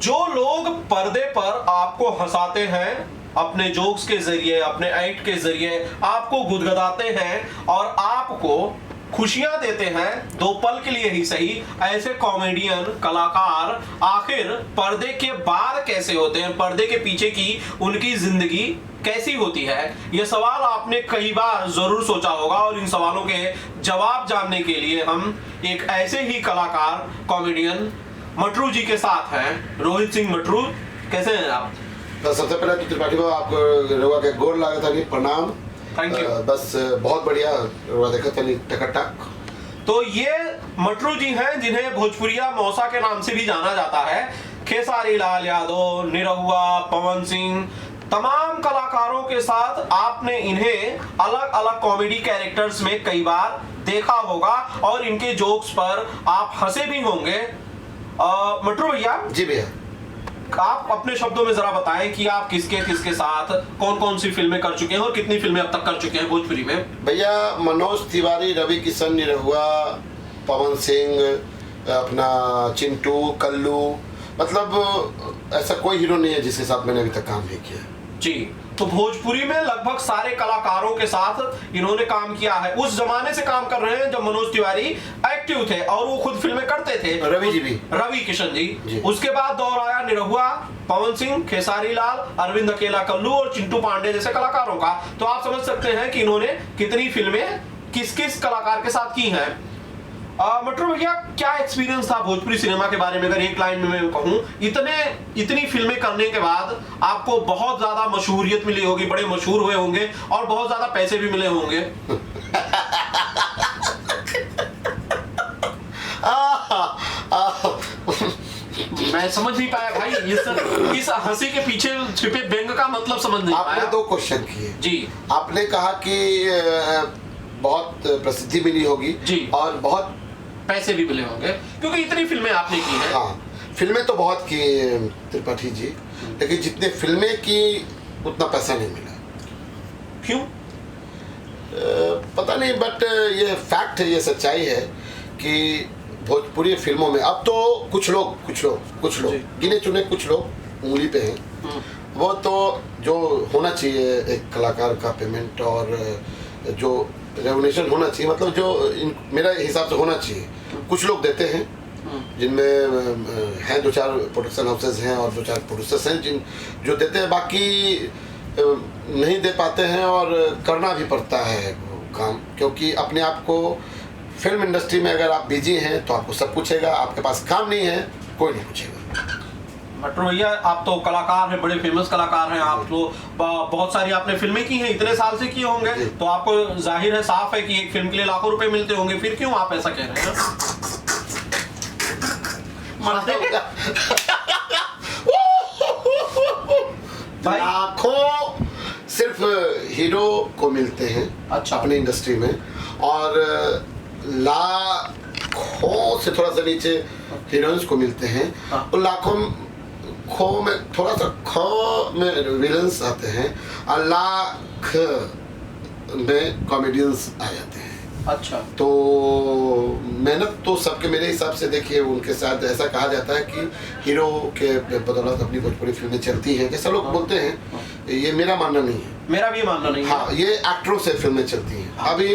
जो लोग पर्दे पर आपको हंसाते हैं अपने जोक्स के जरिए, अपने एक्ट के जरिए आपको गुदगुदाते हैं और आपको खुशियां देते हैं, दो पल के लिए ही सही, ऐसे कॉमेडियन कलाकार आखिर पर्दे के बाद कैसे होते हैं, पर्दे के पीछे की उनकी जिंदगी कैसी होती है, यह सवाल आपने कई बार जरूर सोचा होगा। और इन सवालों के जवाब जानने के लिए हम एक ऐसे ही कलाकार कॉमेडियन मटरू जी के साथ हैं। रोहित सिंह मटरू, कैसे हैं आप? तो सबसे पहले तो त्रिपाठी बाबू आपको रोगा के गोर लागत है, प्रणाम। Thank you. बस बहुत बढ़िया रोगा देखा था टकटक। तो ये मटरू जी हैं जिन्हें भोजपुरिया मौसा के नाम से भी जाना जाता है। खेसारी लाल यादव, निरहुआ, पवन सिंह, तमाम कलाकारों के साथ आपने इन्हें अलग अलग कॉमेडी कैरेक्टर्स में कई बार देखा होगा और इनके जोक्स पर आप हंसे भी होंगे। मटरू भैया जी भैया, आप अपने शब्दों में जरा बताएं कि आप किसके किसके साथ कौन कौन सी फिल्में कर चुके हैं और कितनी फिल्में अब तक कर चुके हैं भोजपुरी में? भैया मनोज तिवारी, रवि किशन, निरहुआ, पवन सिंह, अपना चिंटू, कल्लू, मतलब ऐसा कोई हीरो नहीं है जिसके साथ मैंने अभी तक काम नहीं किया जी। तो भोजपुरी में लगभग सारे कलाकारों के साथ इन्होंने काम किया है। उस जमाने से काम कर रहे हैं जब मनोज तिवारी एक्टिव थे और वो खुद फिल्में करते थे। रवि जी भी, रवि किशन जी। जी। उसके बाद दौर आया निरहुआ, पवन सिंह, खेसारी लाल, अरविंद अकेला, कल्लू और चिंटू पांडे जैसे कलाकारों का। तो आप समझ सकते हैं कि इन्होंने कितनी फिल्में किस किस कलाकार के साथ की हैं। मटरू भैया, क्या एक्सपीरियंस था भोजपुरी सिनेमा के बारे में? अगर एक लाइन में मैं कहूं, इतनी फिल्में करने के बाद आपको बहुत ज्यादा मशहूरियत मिली होगी, बड़े मशहूर हुए होंगे और बहुत ज्यादा पैसे भी मिले होंगे। मैं समझ नहीं पाया भाई, इस हंसी के पीछे छिपे व्यंग का मतलब समझ नहीं पाया। आपने दो क्वेश्चन किए जी। आपने कहा कि बहुत प्रसिद्धि मिली होगी जी, और बहुत पैसे भी मिले होंगे क्योंकि इतनी फिल्में आपने की हैं। हाँ, फिल्में तो बहुत की त्रिपाठी जी, लेकिन जितने फिल्में की उतना पैसा नहीं मिला। क्यों? पता नहीं, बट ये फैक्ट है, ये सच्चाई है कि भोजपुरी फिल्मों में अब तो कुछ लोग गिने चुने कुछ लोग उंगली पे हैं, वो तो जो होना चाहिए एक कलाकार का पेमेंट और जो रेवन्यूशन होना चाहिए, मतलब जो मेरा हिसाब से होना चाहिए, कुछ लोग देते हैं, जिनमें हैं दो चार प्रोडक्शन हाउसेज हैं और दो चार प्रोड्यूसर्स हैं जो देते हैं, बाकी नहीं दे पाते हैं और करना भी पड़ता है वो काम, क्योंकि अपने आप को फिल्म इंडस्ट्री में अगर आप बिजी हैं तो आपको सब पूछेगा, आपके पास काम नहीं है कोई नहीं पूछेगा। मटरू भैया, आप तो कलाकार हैं, बड़े फेमस कलाकार हैं, आप तो बहुत सारी आपने फिल्में की हैं, इतने साल से किए होंगे, तो आपको जाहिर है, साफ है कि एक फिल्म के लिए लाखों रुपए मिलते होंगे, फिर क्यों आप ऐसा कह रहे हैं? लाखों सिर्फ हीरो को मिलते हैं। अच्छा। अपनी इंडस्ट्री में, और लाखों से थोड़ा सा नीचे हीरोइंस को मिलते हैं। और लाखों खो में थोड़ा सा खो में विलन्स आते हैं और लाख में कॉमेडियंस आ जाते हैं। अच्छा। तो मेहनत तो सबके, मेरे हिसाब से देखिए, उनके साथ ऐसा कहा जाता है कि हीरो के बदौलत अपनी भोजपुरी फिल्में चलती हैं, जैसा लोग बोलते हैं, ये मेरा मानना नहीं है। मेरा भी मानना नहीं है। हाँ, ये एक्टरों से फिल्में चलती हैं। अभी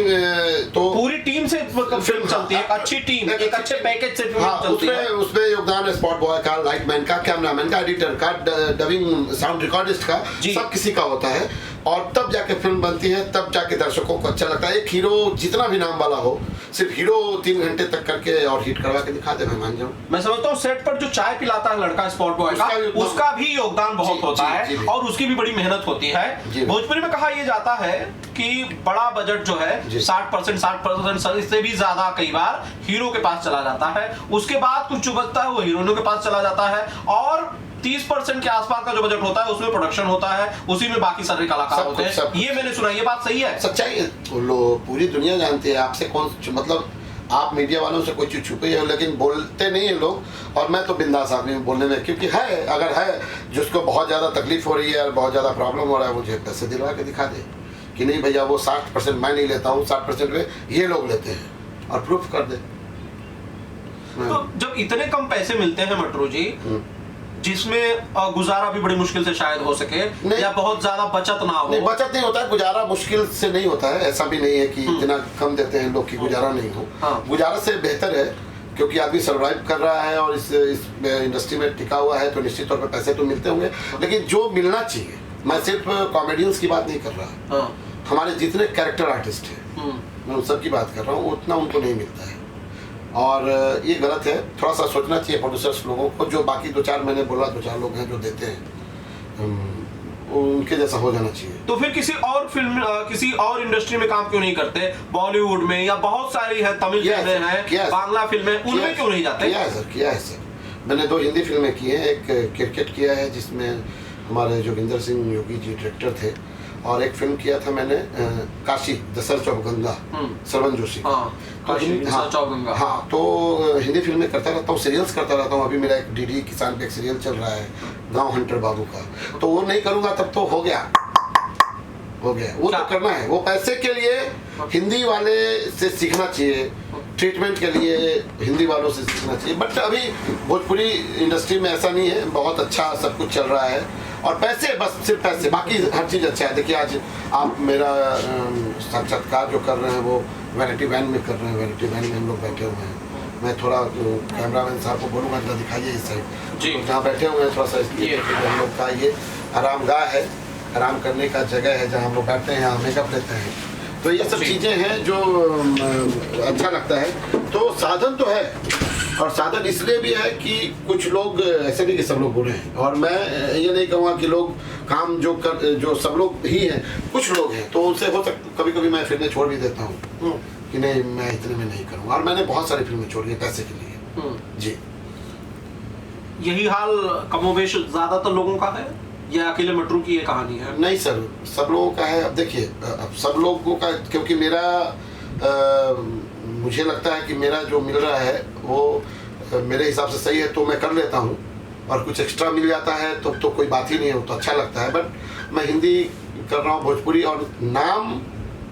तो पूरी टीम से फिल्म चलती है, एक अच्छी टीम, एक अच्छे पैकेज से फिल्म चलती है। उसमें योगदान है स्पॉट बॉय का, लाइटमैन का, कैमरामैन का, एडिटर का, डबिंग साउंड रिकॉर्डिस्ट का, सब किसी का होता है, और तब जाके फिल्म बनती है, तब जाके दर्शकों को अच्छा लगता है। एक हीरो जितना भी नाम वाला हो, सिर्फ हीरो 3 घंटे तक करके और हिट करवा के दिखा दे, मैं मान जाऊँ। मैं समझता हूँ सेट पर जो चाय पिलाता है लड़का स्पॉट बॉय का, उसका भी योगदान बहुत होता है और उसकी भी बड़ी मेहनत होती है। भोजपुरी में कहा यह जाता है कि बड़ा बजट जो है 60% इससे भी ज्यादा कई बार हीरो के पास चला जाता है, उसके बाद कुछ जो बचता है वो हीरोइनों के पास चला जाता है, और 30% के आसपास का जो बजट होता है उसमें प्रोडक्शन होता है, उसी में बाकी सारे कलाकार होते हैं। ये मैंने सुना, ये बात सही है? सच्चाई है, पूरी दुनिया जानती है। आपसे कौन, मतलब आप मीडिया वालों से कोई चीज छुपी है, लेकिन बोलते नहीं है लोग, और मैं तो बिंदास आदमी हूं बोलने में, क्योंकि है, अगर है जिसको बहुत ज्यादा तकलीफ हो रही है और बहुत ज्यादा प्रॉब्लम हो रहा है, मुझे पैसे दिलवा के दिखा दे कि नहीं भैया वो 60% मैं नहीं लेता हूँ, 60% में ये लोग लेते हैं, और प्रूफ कर दे। तो जब इतने कम पैसे मिलते हैं मटरू जी, जिसमें गुजारा भी बड़ी मुश्किल से शायद हो सके, नहीं। या बहुत ज्यादा बचत ना हो? नहीं, बचत नहीं होता है, गुजारा मुश्किल से नहीं होता है। ऐसा भी नहीं है कि इतना कम देते हैं लोग कि गुजारा नहीं हो। हाँ। गुजारा से बेहतर है, क्योंकि आदमी सर्वाइव कर रहा है और इस इंडस्ट्री में टिका हुआ है, तो निश्चित तौर पर पैसे तो मिलते होंगे, लेकिन जो मिलना चाहिए, मैं सिर्फ कॉमेडियंस की बात नहीं कर रहा, हाँ। हमारे जितने कैरेक्टर आर्टिस्ट हैं मैं उन सब की बात कर रहा हूँ, उतना उनको नहीं मिलता है और ये गलत है। थोड़ा सा सोचना चाहिए प्रोड्यूसर्स लोगों को, जो बाकी 2-4 मैंने बोला 2-4 लोग हैं जो देते हैं, उनके जैसा हो जाना चाहिए। तो फिर किसी और फिल्म, किसी और इंडस्ट्री में काम क्यों नहीं करते? बॉलीवुड में, या बहुत सारी है, तमिल फिल्में हैं, बांग्ला फिल्में, उनमें क्यों नहीं जाते? किया है सर। मैंने 2 हिंदी फिल्में की हैं, एक क्रिकेट किया है जिसमें हमारे जोगिंदर सिंह योगी जी डायरेक्टर थे, और एक फिल्म किया था मैंने Kashi the search of Ganga, Sarvan Joshi. हाँ, तो हिंदी फिल्में करता रहता हूँ, सीरियल्स करता रहता हूँ। अभी मेरा एक डीडी किसान पे एक सीरियल चल रहा है गांव हंटर बाबू का, तो वो नहीं करूँगा तब तो हो गया वो तो करना है। वो पैसे के लिए हिंदी वाले से सीखना चाहिए, ट्रीटमेंट के लिए हिंदी वालों से सीखना चाहिए, बट अभी भोजपुरी इंडस्ट्री में ऐसा नहीं है, बहुत अच्छा सब कुछ चल रहा है और पैसे, बस सिर्फ पैसे, बाकी हर चीज़ अच्छा है। देखिए आज आप मेरा साक्षात्कार जो कर रहे हैं वो वैनिटी वैन में कर रहे हैं, वैनिटी वैन में हम लोग बैठे हुए हैं। मैं थोड़ा कैमरामैन साहब को बोलूँगा जरा दिखाइए इस साइड जी, जहाँ बैठे हुए हैं, थोड़ा सा इसलिए हम लोग का ये आरामगाह है, आराम करने का जगह है जहाँ हम लोग बैठते हैं, यहाँ मेकअप लेते हैं, तो ये सब चीज़ें हैं जो अच्छा लगता है। तो साधन तो है, और साधन इसलिए भी है कि कुछ लोग, ऐसे नहीं कि सब लोग बुरे हैं, और मैं ये नहीं कहूँगा कि लोग काम जो सब लोग ही हैं, कुछ लोग हैं, तो उनसे हो सकता कभी कभी मैं फिल्में छोड़ भी देता हूँ कि नहीं मैं इतने में नहीं करूँगा, और मैंने बहुत सारी फिल्में छोड़ी पैसे के लिए। जी, यही हाल कमोबेश ज्यादातर लोगों का है, या अकेले मटरू की ये कहानी है? नहीं सर, सब लोगों का है। अब देखिए, अब सब लोगों का, क्योंकि मेरा मुझे लगता है कि मेरा जो मिल रहा है वो मेरे हिसाब से सही है, तो मैं कर लेता हूँ, और कुछ एक्स्ट्रा मिल जाता है तो कोई बात ही नहीं है, वो तो अच्छा लगता है। बट मैं हिंदी कर रहा हूँ, भोजपुरी, और नाम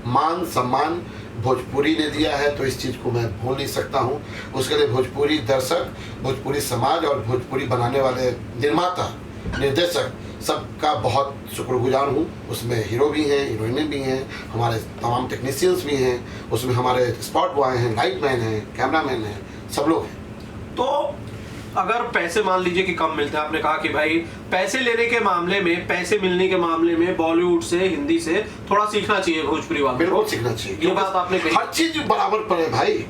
मान सम्मान भोजपुरी ने दिया है, तो इस चीज़ को मैं भूल नहीं सकता हूँ। उसके लिए भोजपुरी दर्शक, भोजपुरी समाज और भोजपुरी बनाने वाले निर्माता, निर्देशक, सबका बहुत शुक्रगुजार हूँ। उसमें हीरो भी हैं, हीरोइनें भी हैं, हमारे तमाम टेक्नीशियंस भी हैं, उसमें हमारे स्पॉट बॉय हैं, लाइट मैन हैं, कैमरामैन हैं, सब लोग हैं। तो अगर पैसे मान लीजिए कि कम मिलते हैं, आपने कहा कि भाई पैसे लेने के मामले में, पैसे मिलने के मामले में बॉलीवुड से, हिंदी से थोड़ा सीखना चाहिए भोजपुरी वालों को। बिल्कुल सीखना चाहिए, ये बात आपने कही। हर चीज बराबर पर है भाई।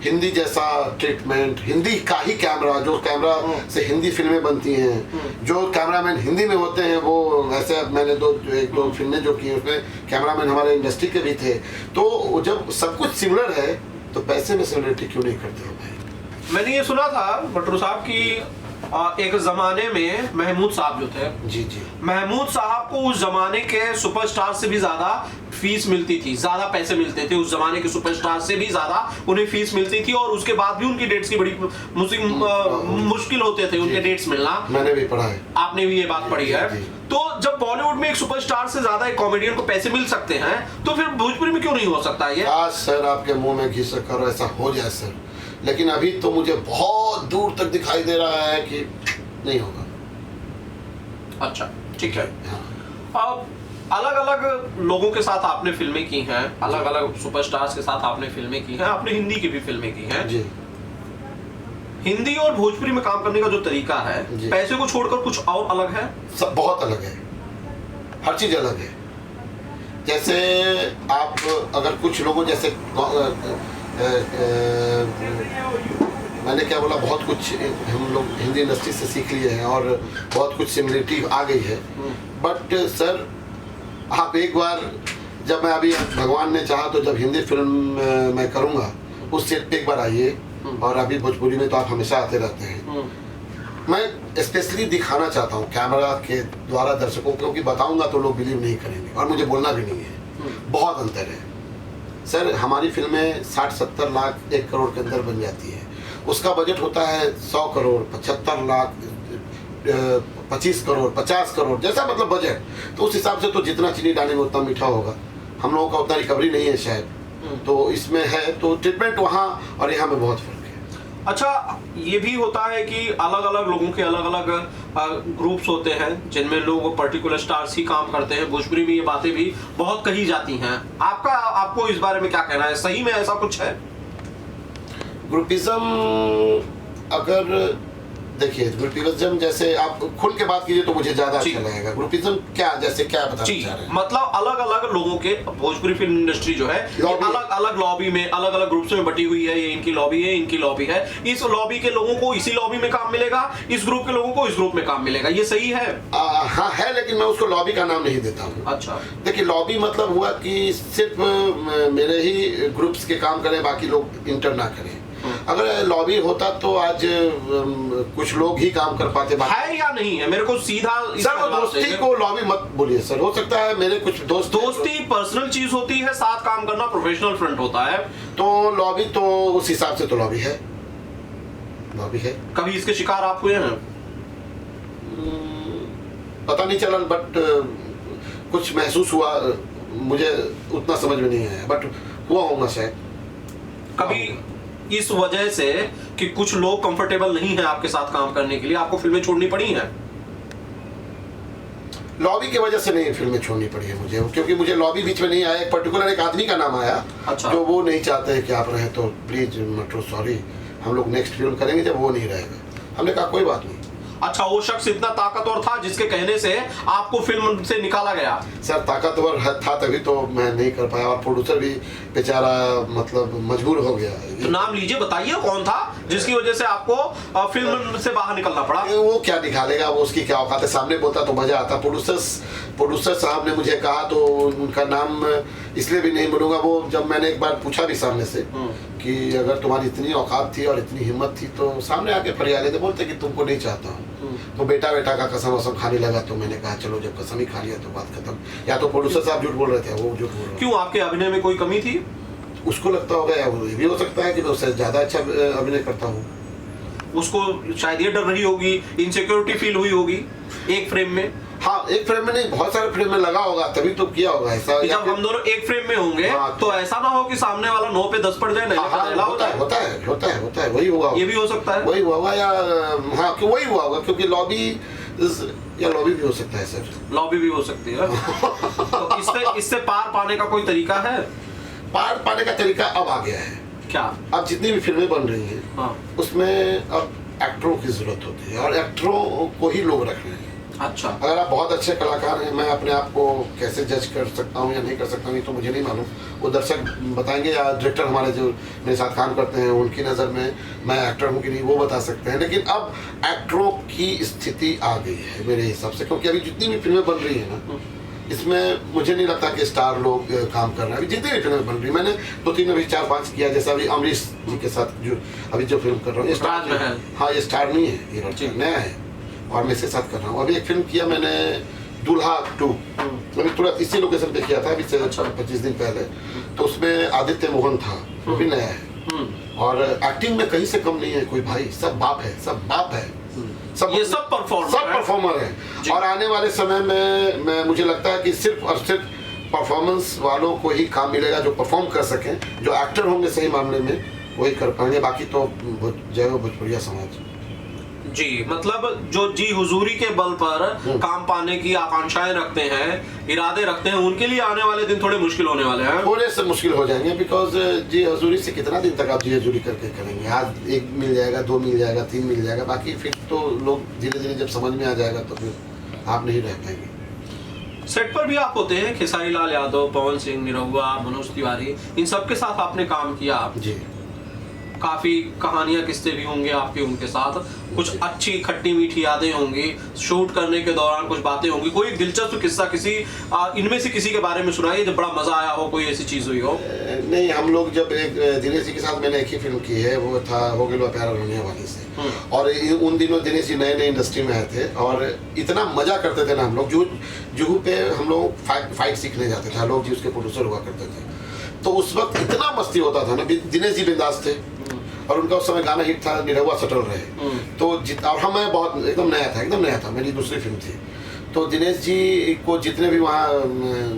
हिंदी जैसा ट्रीटमेंट, हिंदी का ही कैमरा, जो कैमरा से हिंदी फिल्में बनती हैं, जो कैमरामैन हिंदी में होते हैं, वो ऐसे मैंने एक दो फिल्में जो की उसमें कैमरामैन हमारे इंडस्ट्री के भी थे। तो जब सब कुछ सिमिलर है तो पैसे में सिमिलरिटी क्यों नहीं करते हो भाई? मैंने ये सुना था मटरू साहब की एक जमाने में महमूद साहब जो थे, जी, महमूद साहब को उस जमाने के सुपरस्टार से भी ज्यादा फीस मिलती थी, ज्यादा पैसे मिलते थे, उस जमाने के सुपरस्टार से भी ज्यादा उन्हें फीस मिलती थी, और उसके बाद भी उनकी डेट्स की बड़ी मुश्किल होते थे उनके डेट्स मिलना। मैंने भी पढ़ा है, आपने भी ये बात पढ़ी है। तो जब बॉलीवुड में एक सुपरस्टार से ज्यादा एक कॉमेडियन को पैसे मिल सकते हैं, तो फिर भोजपुरी में क्यों नहीं हो सकता ये? आज सर आपके मुंह में घी शक्कर ऐसा हो जाए सर, लेकिन अभी तो मुझे बहुत दूर तक दिखाई दे रहा है कि नहीं होगा। अच्छा, ठीक है। हाँ। अब अलग अलग लोगों के साथ आपने फिल्में की हैं, अलग अलग सुपरस्टार्स के साथ आपने फिल्में की हैं, आपने हिंदी की भी फिल्में की हैं जी। हिंदी और भोजपुरी में काम करने का जो तरीका है, पैसे को छोड़कर कुछ और अलग है? सब बहुत अलग है, हर चीज अलग है। जैसे आप अगर कुछ लोगों जैसे मैंने क्या बोला, बहुत कुछ हम लोग हिंदी इंडस्ट्री से सीख लिए हैं और बहुत कुछ सिमिलरिटी आ गई है। बट सर आप एक बार, जब मैं अभी भगवान ने चाहा तो जब हिंदी फिल्म मैं करूँगा उस सेट पे एक बार आइए, और अभी भोजपुरी में तो आप हमेशा आते रहते हैं। मैं स्पेशली दिखाना चाहता हूँ कैमरा के द्वारा दर्शकों को, क्योंकि बताऊंगा तो लोग बिलीव नहीं करेंगे, और मुझे बोलना भी नहीं है। बहुत अंतर है सर, हमारी फिल्में 60-70 लाख 1 करोड़ के अंदर बन जाती है, उसका बजट होता है 100 करोड़ 75 लाख 25 करोड़ 50 करोड़, जैसा मतलब बजट। तो उस हिसाब से तो जितना चीनी डालेंगे उतना मीठा होगा। हम लोगों का उतना रिकवरी नहीं है शायद, तो इसमें है तो ट्रीटमेंट वहाँ और यहाँ में बहुत फर्क है। अच्छा, ये भी होता है कि अलग अलग लोगों के अलग अलग ग्रुप्स होते हैं जिनमें लोग पर्टिकुलर स्टार्स ही काम करते हैं। भोजपुरी में ये बातें भी बहुत कही जाती हैं। आपको इस बारे में क्या कहना है? सही में ऐसा कुछ है? ग्रुपिज्म, अगर देखिए ग्रुपिज्म जैसे आप खुल के बात कीजिए तो मुझे ज्यादा अच्छा लगेगा। ग्रुपिज्म क्या, जैसे क्या बताना चाह रहे हैं? मतलब अलग अलग लोगों के, भोजपुरी फिल्म इंडस्ट्री जो है अलग अलग लॉबी में, अलग अलग ग्रुप्स में बटी हुई है। ये इनकी लॉबी है, इनकी लॉबी है। इस लॉबी के लोगों को इसी लॉबी में काम मिलेगा, इस ग्रुप के लोगों को इस ग्रुप में काम मिलेगा। ये सही है? हाँ है, लेकिन मैं उसको लॉबी का नाम नहीं देता हूँ। अच्छा, देखिए लॉबी मतलब हुआ कि सिर्फ मेरे ही ग्रुप्स के काम करें, बाकी लोग इंटर ना करें। अगर लॉबी होता तो आज कुछ लोग ही काम कर पाते। है या नहीं है? मेरे को सीधा सर, वो दोस्ती को लॉबी मत बोलिए सर। हो सकता है मेरे कुछ दोस्ती पर्सनल चीज होती है, साथ काम करना प्रोफेशनल फ्रंट होता है। तो लॉबी तो उस हिसाब से तो लॉबी है, लॉबी है। कभी इसके शिकार आप हुए हैं? पता नहीं चला, बट कुछ महसूस हुआ, मुझे उतना समझ में नहीं आया, बट हुआ होगा शायद। कभी इस वजह से कि कुछ लोग कंफर्टेबल नहीं है आपके साथ काम करने के लिए, आपको फिल्में छोड़नी पड़ी हैं? लॉबी की वजह से नहीं फिल्में छोड़नी पड़ी है मुझे, क्योंकि मुझे लॉबी बीच में नहीं आया। एक पर्टिकुलर एक आदमी का नाम आया। अच्छा। जो वो नहीं चाहते हैं कि आप रहें, तो प्लीज मेट्रो सॉरी, हम लोग नेक्स्ट फिल्म करेंगे जब वो नहीं रहेगा। हमने कहा कोई बात नहीं। अच्छा, वो शख्स इतना ताकतवर था जिसके कहने से आपको फिल्म से निकाला गया? सर, ताकतवर था तभी तो मैं नहीं कर पाया, और प्रोड्यूसर भी बेचारा मतलब मजबूर हो गया। तो नाम लीजिए, बताइए कौन था जिसकी वजह से आपको फिल्म से बाहर निकलना पड़ा? वो क्या निकालेगा, वो उसकी क्या औकात है। सामने बोलता तो मजा आता। प्रोड्यूसर साहब ने मुझे कहा तो उनका नाम इसलिए भी नहीं बोलूंगा। वो जब मैंने एक बार पूछा भी सामने से कि अगर तुम्हारी इतनी औकात थी और इतनी हिम्मत थी तो सामने आके फरियाद लेते, बोलते कि तुमको नहीं चाहता हूँ। तो बेटा का कसम वसम खाने लगा। तो मैंने कहा चलो, जब कसम ही खा लिया तो बात खत्म। या तो प्रोड्यूसर साहब झूठ बोल रहे थे, वो झूठ बोल रहे थे। क्यों, आपके अभिनय में कोई कमी थी? उसको लगता होगा, या ये भी हो सकता है कि मैं उससे ज्यादा अच्छा अभिनय करता हूँ। उसको शायद ये डर रही होगी, इनसिक्योरिटी फील हुई होगी एक फ्रेम में। हाँ, एक फ्रेम में नहीं, बहुत सारे फ्रेम में लगा होगा, तभी तो किया होगा ऐसा। जब हम दोनों एक फ्रेम में होंगे तो ऐसा ना हो कि सामने वाला 9 पे 10 पड़ जाए। नहीं, होता है, वही हुआ। ये भी हो सकता है, वही हुआ होगा, या हाँ कि वही हुआ होगा, क्योंकि लॉबी भी हो सकता है सर। लॉबी भी हो सकती है। तो इससे पार पाने का कोई तरीका है? पार पाने का तरीका अब आ गया है। क्या? अब जितनी भी फिल्में बन रही हैं उसमें अब एक्टरों की जरूरत होती है, और एक्टरों को ही लोग रख रहे हैं। अच्छा, अगर आप बहुत अच्छे कलाकार हैं, मैं अपने आप को कैसे जज कर सकता हूँ या नहीं कर सकता हूँ, तो मुझे नहीं मालूम। वो दर्शक बताएंगे, या डायरेक्टर हमारे जो मेरे साथ काम करते हैं उनकी नज़र में मैं एक्टर हूँ कि नहीं, वो बता सकते हैं। लेकिन अब एक्टरों की स्थिति आ गई है मेरे हिसाब से, क्योंकि अभी जितनी भी फिल्में बन रही हैं ना, इसमें मुझे नहीं लगता कि स्टार लोग काम कर रहे हैं। अभी जितनी भी फिल्में बन रही, मैंने 2-3 अभी 4-5 किया, जैसा अभी अमरीश जी के साथ जो अभी जो फिल्म कर रहा हूँ, ये स्टार है। हाँ, ये स्टार नहीं है, ये नया है, और मैं इसके साथ कर रहा हूँ। अभी एक फिल्म किया मैंने, दूल्हा 2, अभी तुरंत इसी लोकेशन पे किया था, अभी से 25 दिन पहले। तो उसमें आदित्य मोहन था, वो भी नया है, और एक्टिंग में कहीं से कम नहीं है कोई भाई। सब बाप है, सब बाप है, ये सब परफॉर्मर है। और आने वाले समय में मुझे लगता है कि सिर्फ और सिर्फ परफॉर्मेंस वालों को ही काम मिलेगा, जो परफॉर्म कर सकें, जो एक्टर होंगे सही मामले में वही कर पाएंगे। बाकी तो जय हो भोजपुरिया समाज जी। मतलब जो जी हुजूरी के बल पर काम पाने की आकांक्षाएं रखते हैं, इरादे रखते हैं, उनके लिए आने वाले दिन थोड़े मुश्किल होने वाले हैं। थोड़े से मुश्किल हो जाएंगे, बिकॉज जी हजूरी से कितना दिन तक आप जी हजूरी करके करेंगे। आज 1 मिल जाएगा, 2 मिल जाएगा, 3 मिल जाएगा, बाकी फिर तो लोग धीरे धीरे जब समझ में आ जाएगा तो फिर आप नहीं रह पाएंगे। सेट पर भी आप होते हैं, खेसारी लाल यादव, पवन सिंह, निरहुआ, मनोज तिवारी, इन सबके साथ आपने काम किया। जी, काफी कहानियां, किस्से भी होंगे आपके उनके साथ, कुछ अच्छी खट्टी मीठी यादें होंगी, शूट करने के दौरान कुछ बातें होंगी। कोई दिलचस्प किस्सा किसी इनमें से किसी के बारे में सुनाइए जब बड़ा मजा आया हो, कोई ऐसी चीज हुई हो। नहीं, हम लोग जब एक दिनेश जी के साथ मैंने एक ही फिल्म की है, वो था हो गया प्यारा रोने वाली से। और उन दिनों दिनेश जी नए नए इंडस्ट्री में आए थे, और इतना मजा करते थे ना हम लोग। जुहू पे हम लोग फाइट सीखने जाते थे, आलोक जी उसके प्रोड्यूसर हुआ करते थे। तो उस वक्त इतना मस्ती होता था ना, दिनेश जी बिंदास थे, और उनका उस समय गाना हिट था, निरहुआ सटल रहे। तो और हमें बहुत एकदम नया था, मेरी दूसरी फिल्म थी। तो दिनेश जी को जितने भी वहाँ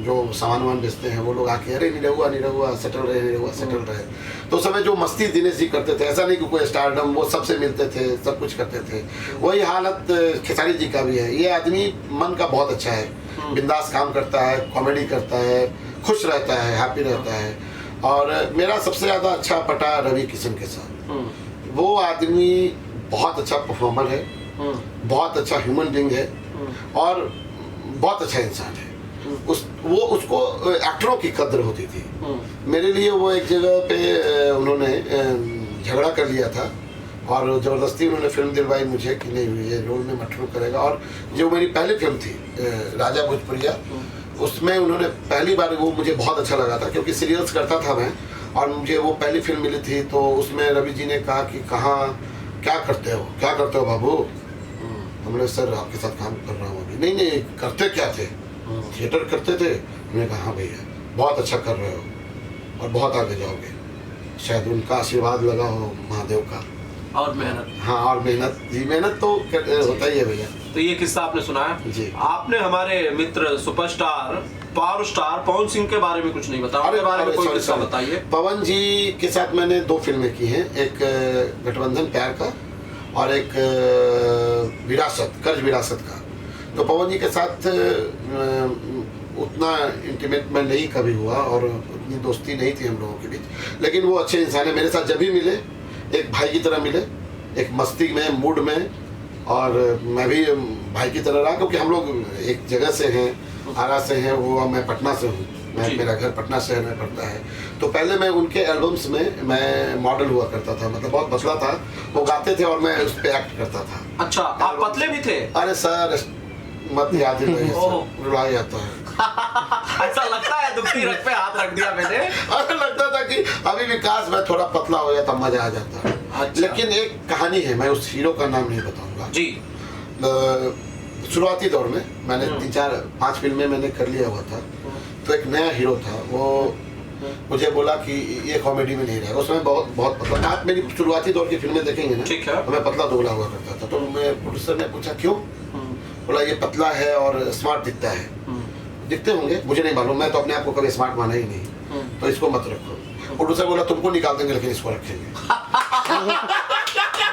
जो सामान वामान बेचते हैं वो लोग आके अरे निरहुआ सेटल रहे। तो उस समय जो मस्ती दिनेश जी करते थे, ऐसा नहीं कि कोई स्टारडम, वो सबसे मिलते थे, सब कुछ करते थे। वही हालत खेसारी जी का भी है। ये आदमी मन का बहुत अच्छा है, बिंदास काम करता है, कॉमेडी करता है, खुश रहता है, हैप्पी रहता है। और मेरा सबसे ज़्यादा अच्छा पटा रवि किशन के साथ। वो आदमी बहुत अच्छा परफॉर्मर है, बहुत अच्छा ह्यूमन बीइंग है और बहुत अच्छा इंसान है। उसको एक्टरों की कदर होती थी। मेरे लिए वो एक जगह पे उन्होंने झगड़ा कर लिया था और ज़बरदस्ती उन्होंने फिल्म दिलवाई मुझे कि नहीं ये रोल में मटरू करेगा। और जो मेरी पहली फिल्म थी राजा भोजपुरिया, उसमें उन्होंने पहली बार, वो मुझे बहुत अच्छा लगा था क्योंकि सीरियल्स करता था मैं, और मुझे वो पहली फिल्म मिली थी। तो उसमें रवि जी ने कहा कि क्या करते हो बाबू? हमने सर आपके साथ काम कर रहा हूँ अभी। नहीं करते क्या थे? थिएटर करते थे। मैंने कहा हाँ भैया बहुत अच्छा कर रहे हो और बहुत आगे जाओगे, शायद उनका आशीर्वाद लगा हो महादेव का और मेहनत। हाँ, और मेहनत तो होता ही है भैया। तो ये किस्सा आपने सुनाया जी। आपने हमारे मित्र superstar power star Pawan Singh के बारे में कुछ नहीं बताया, उनके बारे में कोई किस्सा बताइए। पवन जी के साथ मैंने 2 फिल्में की हैं, एक गठबंधन प्यार का और एक कर्ज विरासत का। तो पवन जी के साथ उतना इंटीमेट में नहीं कभी हुआ और उतनी दोस्ती नहीं थी हम लोगों के बीच, लेकिन वो अच्छे इंसान है। मेरे साथ जब भी मिले एक भाई की तरह मिले, एक मस्ती में, मूड में, और मैं भी भाई की तरह रहा क्योंकि हम लोग एक जगह से हैं, आरा से हैं, वो मैं पटना से हूँ। मेरा घर पटना शहर में पड़ता है। तो पहले मैं उनके एल्बम्स में मैं मॉडल हुआ करता था, मतलब बहुत पतला था, वो गाते थे और मैं उस पर एक्ट करता था। अच्छा, आप पतले भी थे? अरे सर मत याद ही नहीं, रुला जाता है। ऐसा लगता है दुखती रख पे हाथ रख दिया मैंने। अरे लगता था कि अभी विकास में थोड़ा पतला हो जाता, मजा आ जाता है। अच्छा। लेकिन एक कहानी है, मैं उस हीरो का नाम नहीं बताऊंगा जी। शुरुआती दौर में मैंने 3-4-5 फिल्में मैंने कर लिया हुआ था। तो एक नया हीरो था, वो मुझे बोला कि ये कॉमेडी में नहीं रहेगा। उसमें बहुत पतला। आप मेरी शुरुआती दौर की फिल्में देखेंगे ना, ठीक है, मैं पतला दुबला हुआ करता था। तो मैं प्रोड्यूसर ने पूछा क्यों? बोला ये पतला है और स्मार्ट दिखता है। दिखते होंगे, मुझे नहीं मालूम, मैं तो अपने आप को कभी स्मार्ट माना ही नहीं, तो इसको मत रखो। प्रोड्यूसर बोला तुमको निकाल देंगे लेकिन इसको रखेंगे।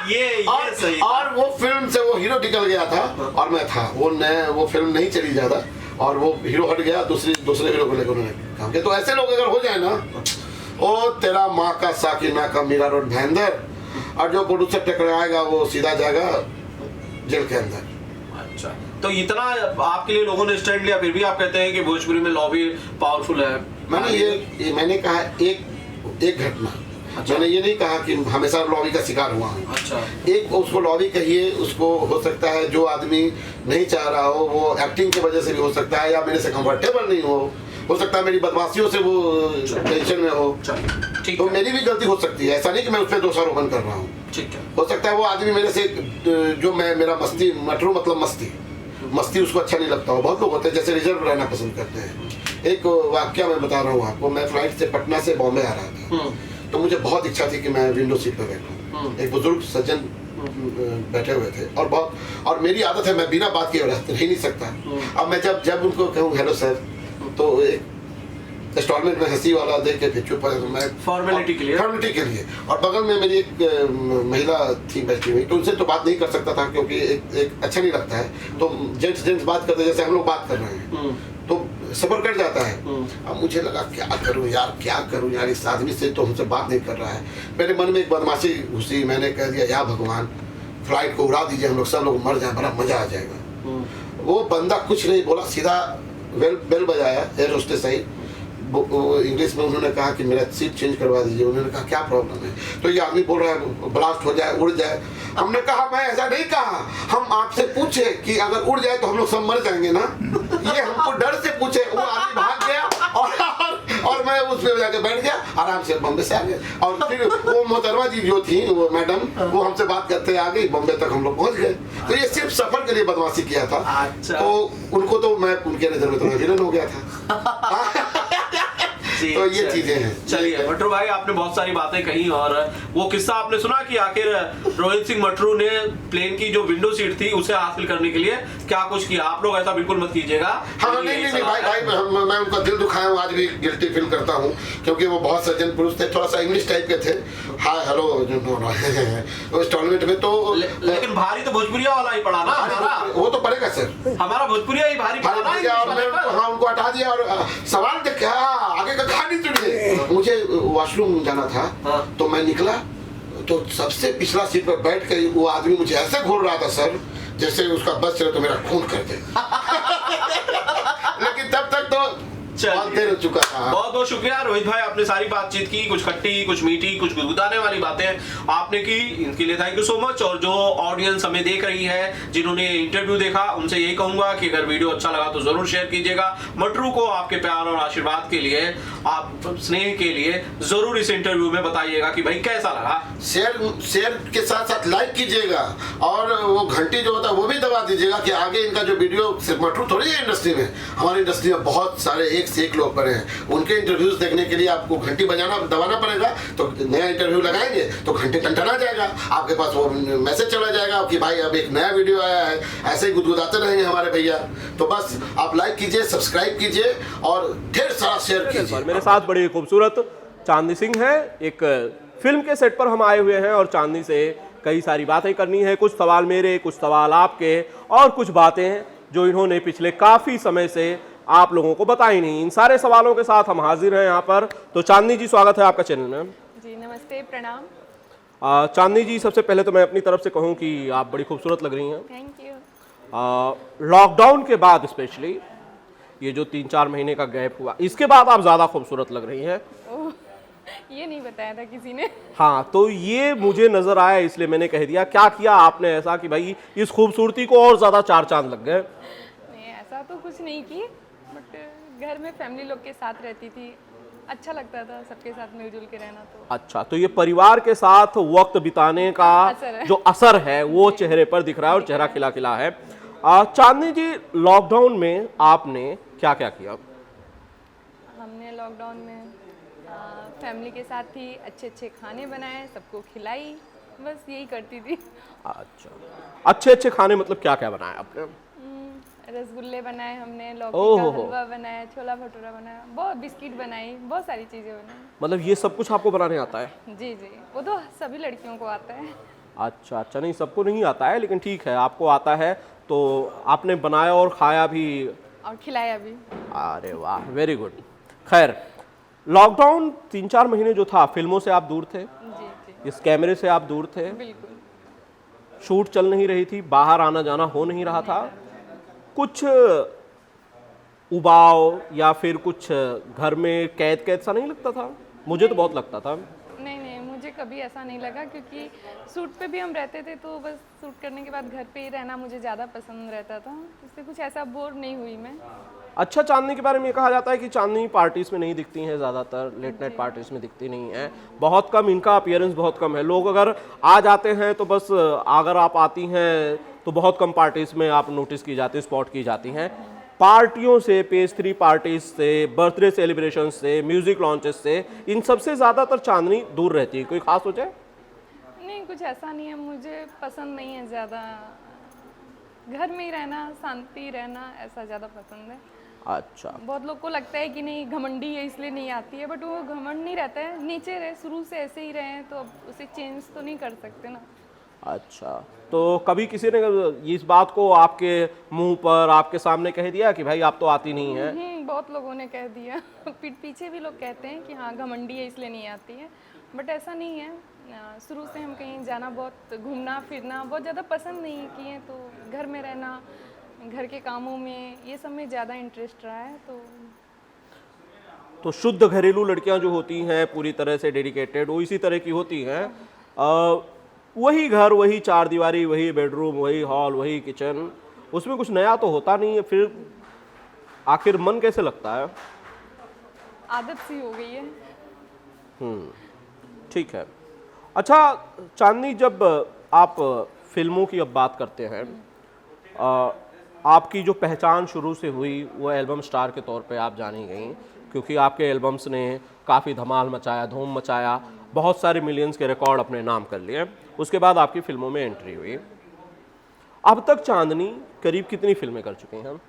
ये सही। और वो फिल्म से वो हीरो निकल गया था और मैं था, वो फिल्म नहीं चली ज्यादा और वो हीरो हट गया, दूसरे हीरो को लेकर उन्होंने काम किया। तो ऐसे लोग अगर हो जाए ना, ओ तेरा माँ का साकिना का मीरा रोड भयंदर, और जो प्रोड्यूसर टकराएगा वो सीधा जाएगा जेल के अंदर। अच्छा, तो इतना आपके लिए लोगों ने स्टैंड लिया, फिर भी आप कहते हैं कि भोजपुरी में लॉबी पावरफुल है। मैंने कहा एक घटना। अच्छा। मैंने ये नहीं कहा कि हमेशा लॉबी का शिकार हुआ हूँ। अच्छा। एक उसको लॉबी कहिए, उसको हो सकता है जो आदमी नहीं चाह रहा हो वो एक्टिंग की वजह से भी हो सकता है, या मेरे से कंफर्टेबल नहीं हो सकता है मेरी बदमाशियों से वो टेंशन में हो। तो मेरी भी गलती हो सकती है, ऐसा नहीं कि मैं उस पर दोषारोपण कर रहा हूँ। हो सकता है वो आदमी मेरे से जो मेरा मस्ती मटरू मतलब मस्ती उसको अच्छा नहीं लगता हो। बहुत लोग होते हैं जैसे रिजर्व रहना पसंद करते हैं। एक वाक्य मैं बता रहा हूँ आपको, मैं फ्लाइट से पटना से बॉम्बे आ रहा था, तो मुझे बहुत इच्छा थी कि मैं विंडो सीट पर बैठूं। एक बुजुर्ग सज्जन बैठे हुए थे और मेरी आदत है मैं बिना बात किए रह नहीं सकता। अब मैं जब उनको कहूँ हेलो सर, तो एक इंस्टॉलमेंट में हंसी वाला देख के फिर चुप है, मैं फॉर्मेलिटी के लिए। और बगल में मेरी एक महिला थी बैठी हुई, तो उनसे तो बात नहीं कर सकता था क्योंकि एक अच्छा नहीं लगता है। तो जेंट्स बात करते जैसे हम लोग बात कर रहे हैं तो सफर कट जाता है। अब मुझे लगा क्या करूं यार, इस आदमी से तो हमसे बात नहीं कर रहा है। मेरे मन में एक बदमाशी घुसी, मैंने कह दिया या भगवान फ्लाइट को उड़ा दीजिए, हम लोग सब लोग मर जाए, बड़ा मजा आ जाएगा। वो बंदा कुछ नहीं बोला, सीधा बेल बजाया एयर होस्टेस आई। इंग्लिश में उन्होंने कहा कि मेरा सीट चेंज करवा दीजिए। उन्होंने कहा क्या प्रॉब्लम है? तो ये आदमी बोल रहा है ब्लास्ट हो जाए, उड़ जाए। हमने कहा मैं ऐसा नहीं कहा, हम आपसे पूछे कि अगर उड़ जाए तो हम लोग सब मर जाएंगे ना, ये हमको डर से पूछे। वो आदमी भाग गया और मैं उस पे जाके बैठ गया, आराम से बॉम्बे से आ गए। और फिर वो मोहतरमा जी जो थी, वो मैडम, वो हमसे बात करते आ गई, बॉम्बे तक हम लोग पहुंच गए। तो ये सिर्फ सफर के लिए बदमाशी किया था। तो उनको तो मैं उनके नजर में तो मैं विलन हो गया था। तो ये चीजें हैं। चलिए मटरू भाई, आपने बहुत सारी बातें कही और वो किस्सा आपने सुना कि आखिर रोहित सिंह मटरू ने प्लेन की जो विंडो सीट थी उसे हासिल करने के लिए क्या कुछ किया। आप लोग ऐसा बिल्कुल मत कीजिएगा। हाँ नहीं भाई मैं उनका दिल दुखाया हूँ, आज भी गिल्टी फील करता हूँ, क्योंकि वो बहुत सज्जन पुरुष थे, थोड़ा सा इंग्लिश टाइप के थे। हाय हेलो इंस्टॉलमेंट में तो लेकिन भारी तो भोजपुरिया वाला ही पड़ा ना हमारा। वो तो पड़ेगा सर, हमारा भोजपुरिया ही भारी पड़ा ना। और मैं हाँ उनको हटा दिया और सवाल देख के आगे का कहानी सुनिए। मुझे वॉशरूम जाना था तो मैं निकला तो सबसे पिछला सीट पर बैठ कर वो आदमी मुझे ऐसे घूर रहा था सर, जैसे उसका बस चले तो मेरा खून कर दे। लेकिन तब तक तो देर हो चुका था। बहुत बहुत शुक्रिया रोहित भाई, आपने सारी बातचीत की, कुछ खट्टी कुछ मीठी कुछ गुदगुदाने वाली बातें आपने की, इनके लिए थैंक यू सो मच। और जो ऑडियंस हमें देख रही है, जिन्होंने इंटरव्यू देखा, उनसे यही कहूंगा कि अगर वीडियो अच्छा लगा तो जरूर शेयर कीजिएगा। मटरू को आपके प्यार और आशीर्वाद के लिए, आप स्नेह के लिए जरूर इस इंटरव्यू में बताइएगा कि भाई कैसा लगा। शेयर के साथ साथ लाइक कीजिएगा और वो घंटी जो होता है वो भी दबा दीजिएगा कि आगे इनका जो वीडियो, सिर्फ मटरू थोड़ी है इंडस्ट्री में, हमारी इंडस्ट्री में बहुत सारे एक से एक लोग बने हैं, उनके इंटरव्यूज देखने के लिए आपको घंटी दबाना पड़ेगा। तो नया इंटरव्यू लगाएंगे तो घंटे टंटना जाएगा, आपके पास वो मैसेज चला जाएगा कि भाई अब एक नया वीडियो आया है। ऐसे ही गुदगुदाते रहेंगे हमारे भैया। तो बस आप लाइक कीजिए, सब्सक्राइब कीजिए और ढेर सारा शेयर कीजिए। मेरे साथ बड़ी खूबसूरत चांदनी सिंह है। एक फिल्म के सेट पर हम आए हुए हैं और चांदनी से कई सारी बातें करनी है, कुछ सवाल मेरे, कुछ सवाल आपके और कुछ बातें जो इन्होंने पिछले काफी समय से आप लोगों को बताई नहीं। इन सारे सवालों के साथ हम हाजिर हैं यहाँ पर। तो चांदनी जी, स्वागत है आपका चैनल में। जी नमस्ते, प्रणाम। चांदनी जी, सबसे पहले तो मैं अपनी तरफ से कहूँ कि आप बड़ी खूबसूरत लग रही हैं। Thank you. लॉकडाउन के बाद स्पेशली ये जो 3-4 महीने का गैप हुआ, इसके बाद आप ज़्यादा खूबसूरत लग रही हैं। ओह, ये नहीं बताया था किसी ने। हाँ, तो ये मुझे नज़र आया इसलिए मैंने कह दिया। क्या किया आपने ऐसा कि भाई इस खूबसूरती को और ज़्यादा 4 चांद लग गए? नहीं, ऐसा तो कुछ नहीं की, बट घर में फैमिली लोग के साथ रहती थी, अच्छा लगता था सबके साथ मिलजुल के रहना। तो अच्छा, तो ये परिवार के साथ वक्त बिताने का जो असर है वो चेहरे पर दिख रहा है और चेहरा खिला खिला है। चांदनी जी, लॉकडाउन में आपने क्या क्या किया? हमने लॉकडाउन में फैमिली के साथ ही अच्छे अच्छे खाने बनाए, सबको खिलाई, बस यही करती थी। अच्छा, अच्छे अच्छे खाने मतलब क्या क्या बनाया आपने? रसगुल्ले बनाए हमने, लौकी का हलवा बनाया, छोला भटूरा बनाया, बहुत बिस्किट बनाई, बहुत सारी चीज़ें बनाई। मतलब ये सब कुछ आपको बनाने आता है? जी जी, वो तो सभी लड़कियों को आता है। अच्छा अच्छा, नहीं सबको नहीं आता है, लेकिन ठीक है आपको आता है तो आपने बनाया और खाया भी और खिलाया भी। अरे वाह, वेरी गुड। खैर, लॉकडाउन 3-4 महीने जो था, फिल्मों से आप दूर थे, जी जी इस कैमरे से आप दूर थे, बिल्कुल। शूट चल नहीं रही थी, बाहर आना जाना हो नहीं रहा था, कुछ उबाव या फिर कुछ घर में कैद सा नहीं लगता था? मुझे तो बहुत लगता था। नहीं नहीं, मुझे कभी ऐसा नहीं लगा, क्योंकि शूट पे भी हम रहते थे तो बस शूट करने के बाद घर पे ही रहना मुझे ज़्यादा पसंद रहता था, इससे कुछ ऐसा बोर नहीं हुई मैं। अच्छा, चांदनी के बारे में ये कहा जाता है कि चांदनी पार्टीज में नहीं दिखती हैं, ज़्यादातर लेट नाइट पार्टीज में दिखती नहीं है, बहुत कम, इनका अपीयरेंस बहुत कम है। लोग अगर आ जाते हैं तो बस, अगर आप आती हैं तो बहुत कम पार्टीज में आप नोटिस की जाती, स्पॉट की जाती हैं। पार्टियों से, पेस्ट्री पार्टीज से, बर्थडे सेलिब्रेशन से, म्यूजिक लॉन्चेस से, इन सबसे ज़्यादातर चांदनी दूर रहती है। कोई खास वजह? नहीं, कुछ ऐसा नहीं है, मुझे पसंद नहीं है ज़्यादा, घर में ही रहना, शांति रहना, ऐसा ज़्यादा पसंद है। अच्छा, बहुत लोग को लगता है कि नहीं घमंडी है इसलिए नहीं आती है, बट वो घमंड नहीं रहता है, नीचे रहे, शुरू से ऐसे ही रहे, तो अब उसे चेंज तो नहीं कर सकते ना। अच्छा, तो कभी किसी ने इस बात को आपके मुंह पर, आपके सामने कह दिया कि भाई आप तो आती नहीं है? बहुत लोगों ने कह दिया। पीठ पीछे भी लोग कहते हैं कि हाँ घमंडी है इसलिए नहीं आती है, बट ऐसा नहीं है। शुरू से हम कहीं जाना, बहुत घूमना फिरना बहुत ज़्यादा पसंद नहीं किए, तो घर में रहना, घर के कामों में, ये सब में ज़्यादा इंटरेस्ट रहा है। तो शुद्ध घरेलू लड़कियां जो होती हैं, पूरी तरह से डेडिकेटेड, वो इसी तरह की होती हैं। वही घर, वही 4 दीवारी, वही बेडरूम, वही हॉल, वही किचन, उसमें कुछ नया तो होता नहीं है। फिर आखिर मन कैसे लगता है? आदत सी हो गई है। ठीक है। अच्छा चांदनी, जब आप फिल्मों की अब बात करते हैं, आपकी जो पहचान शुरू से हुई वो एल्बम स्टार के तौर पे आप जानी गई। क्योंकि आपके एल्बम्स ने काफ़ी धमाल मचाया, धूम मचाया, बहुत सारे मिलियंस के रिकॉर्ड अपने नाम कर लिए। उसके बाद आपकी फिल्मों में एंट्री हुई। अब तक चांदनी करीब कितनी फिल्में कर चुके हैं हम?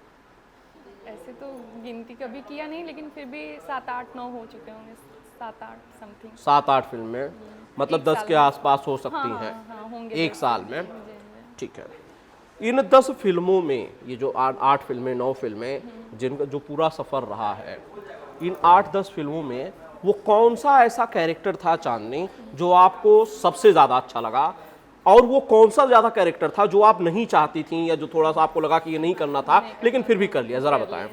ऐसे तो गिनती कभी किया नहीं, लेकिन फिर भी 7, 8, 9 हो चुके होंगे, 7, 8 समथिंग। 7-8 फिल्में, मतलब 10 के आसपास हो सकती हैं होंगे एक साल में। ठीक है। इन 10 फिल्मों में, ये जो 8 फिल्में 9 फिल्में जिनका जो पूरा सफ़र रहा है, इन 8-10 फिल्मों में वो कौन सा ऐसा कैरेक्टर था चांदनी जो आपको सबसे ज़्यादा अच्छा लगा, और वो कौन सा ज़्यादा कैरेक्टर था जो आप नहीं चाहती थी या जो थोड़ा सा आपको लगा कि ये नहीं करना था लेकिन फिर भी कर लिया? ज़रा बताएं।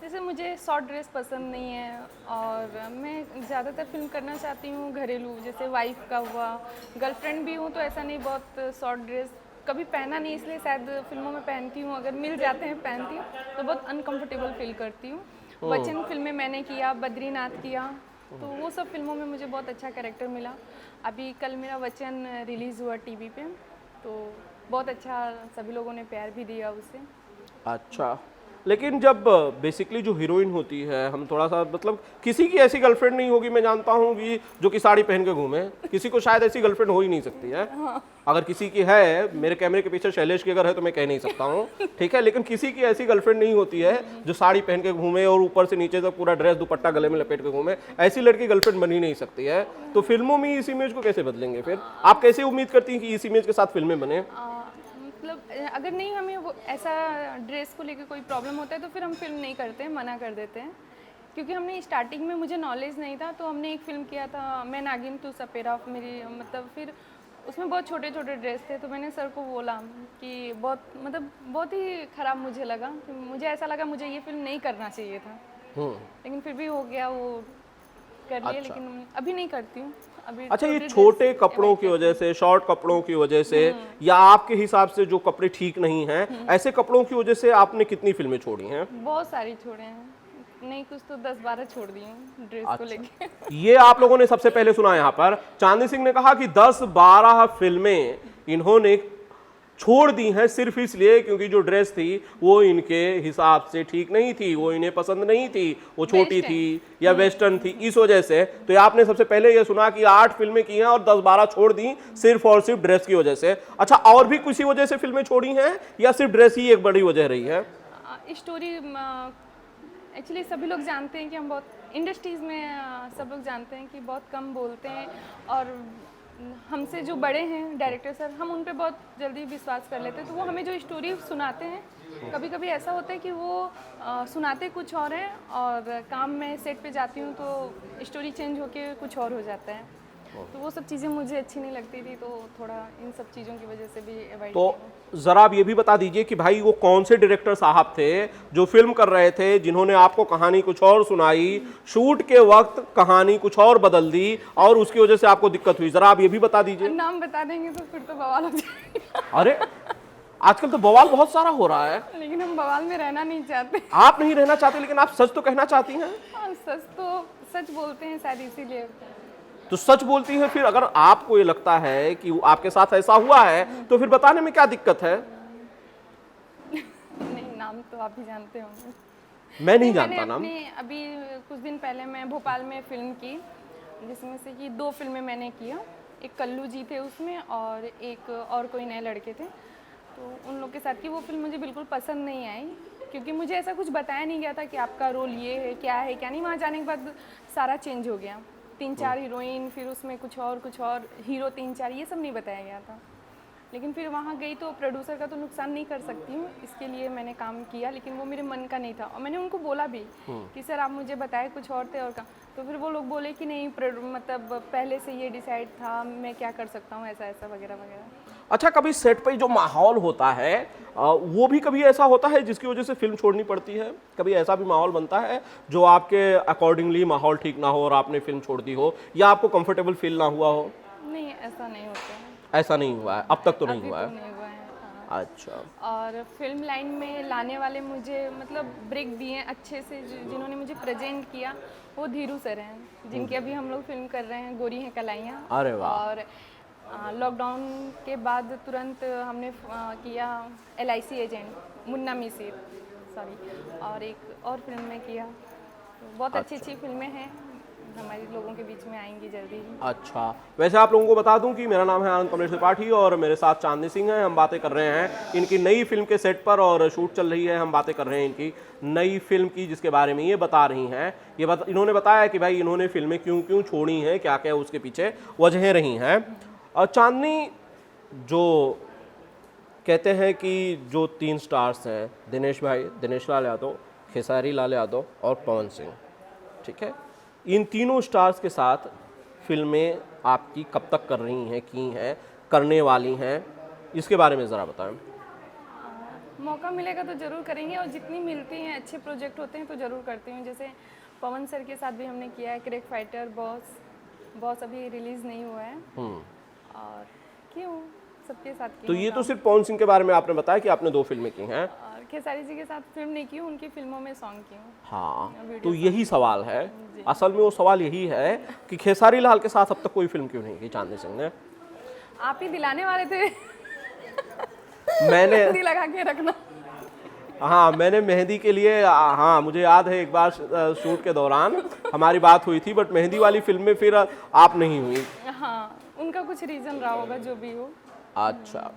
जैसे मुझे शॉर्ट ड्रेस पसंद नहीं है, और मैं ज़्यादातर फिल्म करना चाहती हूँ घरेलू, जैसे वाइफ का हुआ, गर्लफ्रेंड भी हूँ तो ऐसा नहीं बहुत शॉर्ट ड्रेस कभी पहना नहीं, इसलिए शायद फिल्मों में पहनती हूँ, अगर मिल जाते हैं पहनती हूँ, तो बहुत अनकंफर्टेबल फील करती हूँ। वचन फिल्म में मैंने किया, बद्रीनाथ किया, तो वो सब फिल्मों में मुझे बहुत अच्छा कैरेक्टर मिला। अभी कल मेरा वचन रिलीज़ हुआ टीवी पे, तो बहुत अच्छा, सभी लोगों ने प्यार भी दिया उसे। अच्छा, लेकिन जब बेसिकली जो हीरोइन होती है, हम थोड़ा सा मतलब किसी की ऐसी गर्लफ्रेंड नहीं होगी, मैं जानता हूँ कि जो कि साड़ी पहन के घूमे, किसी को शायद ऐसी गर्लफ्रेंड हो ही नहीं सकती है। अगर किसी की है, मेरे कैमरे के पीछे शैलेश की अगर है तो मैं कह नहीं सकता हूँ, ठीक है, लेकिन किसी की ऐसी गर्लफ्रेंड नहीं होती है जो साड़ी पहन के घूमे और ऊपर से नीचे तक पूरा ड्रेस दुपट्टा गले में लपेट के घूमे। ऐसी लड़की गर्लफ्रेंड बनी नहीं सकती है। तो फिल्मों में इस इमेज को कैसे बदलेंगे फिर? आप कैसे उम्मीद करती हैं कि इस इमेज के साथ फिल्में बने? मतलब अगर नहीं हमें वो ऐसा ड्रेस को लेकर कोई प्रॉब्लम होता है तो फिर हम फिल्म नहीं करते हैं, मना कर देते हैं। क्योंकि हमने स्टार्टिंग में मुझे नॉलेज नहीं था, तो हमने एक फ़िल्म किया था, मैं नागिन तू सपेरा, मेरी मतलब फिर उसमें बहुत छोटे छोटे ड्रेस थे, तो मैंने सर को बोला कि बहुत ही ख़राब मुझे लगा, मुझे ऐसा लगा मुझे ये फिल्म नहीं करना चाहिए था, लेकिन फिर भी हो गया, वो कर लिया। अच्छा। लेकिन अभी नहीं करती हूँ अभी। अच्छा, ये छोटे कपड़ों की वजह से, शॉर्ट कपड़ों की वजह से, या आपके हिसाब से जो कपड़े ठीक नहीं हैं, ऐसे कपड़ों की वजह से आपने कितनी फिल्में छोड़ी हैं? बहुत सारी छोड़े हैं, नहीं कुछ तो 10-12 छोड़ दी हूँ ड्रेस को लेके। ये आप लोगों ने सबसे पहले सुना यहाँ पर। चांदनी सिंह ने कहा कि 10-12 फिल्में इन्होंने छोड़ दी हैं सिर्फ इसलिए क्योंकि जो ड्रेस थी वो इनके हिसाब से ठीक नहीं थी, वो इन्हें पसंद नहीं थी, वो छोटी थी या वेस्टर्न थी, इस वजह से। तो ये आपने सबसे पहले ये सुना कि 8 फिल्में की हैं और 10-12 छोड़ दी सिर्फ और सिर्फ ड्रेस की वजह से। अच्छा, और भी किसी वजह से फिल्में छोड़ी हैं या सिर्फ ड्रेस ही एक बड़ी वजह रही है? स्टोरी एक्चुअली सभी लोग जानते हैं कि हम बहुत इंडस्ट्रीज़ में सब लोग जानते हैं कि बहुत कम बोलते हैं, और हमसे जो बड़े हैं डायरेक्टर सर, हम उन पे बहुत जल्दी विश्वास कर लेते हैं। तो वो हमें जो स्टोरी सुनाते हैं, कभी कभी ऐसा होता है कि वो सुनाते कुछ और हैं और काम में सेट पे जाती हूँ तो स्टोरी चेंज होके कुछ और हो जाता है। तो वो सब चीज़ें मुझे अच्छी नहीं लगती थी, तो थोड़ा इन सब चीज़ों की वजह से भी अवॉइड। तो ज़रा आप ये भी बता दीजिए कि भाई वो कौन से डायरेक्टर साहब थे जो फिल्म कर रहे थे, जिन्होंने आपको कहानी कुछ और सुनाई, शूट के वक्त कहानी कुछ और बदल दी और उसकी वजह से आपको दिक्कत हुई? ज़रा आप ये भी बता दीजिए। नाम बता देंगे तो फिर तो बवाल हो जाएगा। अरे आजकल तो बवाल बहुत सारा हो रहा है। लेकिन हम बवाल में रहना नहीं चाहते। आप नहीं रहना चाहते, लेकिन आप सच तो कहना चाहती हैं। हाँ, सच बोलते हैं शायद इसीलिए। तो सच बोलती हैं, फिर अगर आपको ये लगता है कि आपके साथ ऐसा हुआ है तो फिर बताने में क्या दिक्कत है? नहीं, नाम तो आप ही जानते होंगे। मैं नहीं जानता नाम। अभी कुछ दिन पहले मैं भोपाल में फिल्म की, जिसमें से कि 2 फिल्में मैंने किया। एक कल्लू जी थे उसमें और एक और कोई नए लड़के थे, तो उन लोग के साथ की वो फिल्म मुझे बिल्कुल पसंद नहीं आई, क्योंकि मुझे ऐसा कुछ बताया नहीं गया था कि आपका रोल ये है क्या नहीं। वहाँ जाने के बाद सारा चेंज हो गया, 3-4 हीरोइन, फिर उसमें कुछ और हीरो 3-4, ये सब नहीं बताया गया था। लेकिन फिर वहाँ गई तो प्रोड्यूसर का तो नुकसान नहीं कर सकती हूँ, इसके लिए मैंने काम किया, लेकिन वो मेरे मन का नहीं था। और मैंने उनको बोला भी कि सर आप मुझे बताए कुछ और थे और का, तो फिर वो लोग बोले कि नहीं, मतलब पहले से ये डिसाइड था, मैं क्या कर सकता हूँ, ऐसा वगैरह वगैरह। अच्छा, कभी सेट पे जो माहौल होता है वो भी कभी ऐसा होता है जिसकी वजह से फिल्म छोड़नी पड़ती है? कभी ऐसा भी माहौल बनता है जो आपके अकॉर्डिंगली माहौल ठीक ना हो और आपने फिल्म छोड़ दी हो, या आपको कंफर्टेबल फील ना हुआ हो? नहीं, ऐसा नहीं होता है। ऐसा नहीं हुआ है अब तक? तो नहीं अभी हुआ तो है। नहीं हुआ है, हाँ। अच्छा। और फिल्म लाइन में लाने वाले मुझे मतलब ब्रेक दिए अच्छे से, जिन्होंने मुझे प्रेजेंट किया, वो धीरू सर हैं, जिनकी अभी हम लोग फिल्म कर रहे हैं, गोरी हैं कलाइयाँ। अरे वाह। और लॉकडाउन के बाद तुरंत हमने किया LIC agent, Munna Misir, sorry, और एक और फिल्म में किया, तो बहुत अच्छी अच्छी फिल्में हैं हमारे लोगों के बीच में आएंगी जल्दी ही। अच्छा, वैसे आप लोगों को बता दूं कि मेरा नाम है आनंद कमलेश त्रिपाठी और मेरे साथ चांदनी सिंह हैं। हम बातें कर रहे हैं इनकी नई फिल्म के सेट पर और शूट चल रही है। हम बातें कर रहे हैं इनकी नई फिल्म की जिसके बारे में ये बता रही हैं। इन्होंने बताया कि भाई इन्होंने फिल्में क्यों क्यों छोड़ी हैं, क्या क्या उसके पीछे वजहें रही हैं। और चांदनी, जो कहते हैं कि जो 3 स्टार्स हैं, दिनेश भाई, दिनेश लाल यादव, खेसारी लाल यादव और पवन सिंह, ठीक है, इन तीनों स्टार्स के साथ फिल्में आपकी कब तक कर रही हैं, की हैं, करने वाली हैं, इसके बारे में ज़रा बताएं। मौका मिलेगा तो ज़रूर करेंगे और जितनी मिलती हैं अच्छे प्रोजेक्ट होते हैं तो ज़रूर करती हूँ। जैसे पवन सर के साथ भी हमने किया है क्रिक फाइटर, बॉस अभी रिलीज़ नहीं हुआ है और क्यों सबके साथ की तो हूँ ये तो काम। सिर्फ पवन सिंह के बारे में आपने बताया कि आपने 2 फिल्में की हैं। और खेसारी जी के साथ फिल्म नहीं की हूँ, उनकी फिल्मों में सॉन्ग की हूँ। हाँ, तो यही सवाल है, असल में वो सवाल यही है कि खेसारी लाल के साथ अब तक कोई फिल्म क्यों नहीं की चांदनी सिंह ने? आप ही दिलाने वाले थे। मैंने मेहंदी लगा के रखना। हाँ, मैंने मेहंदी के लिए, हाँ मुझे याद है एक बार शूट के दौरान हमारी बात हुई थी, बट मेहंदी वाली फिल्म में फिर आप नहीं हुई। हाँ, उनका कुछ रीज़न रहा होगा जो भी हो। अच्छा,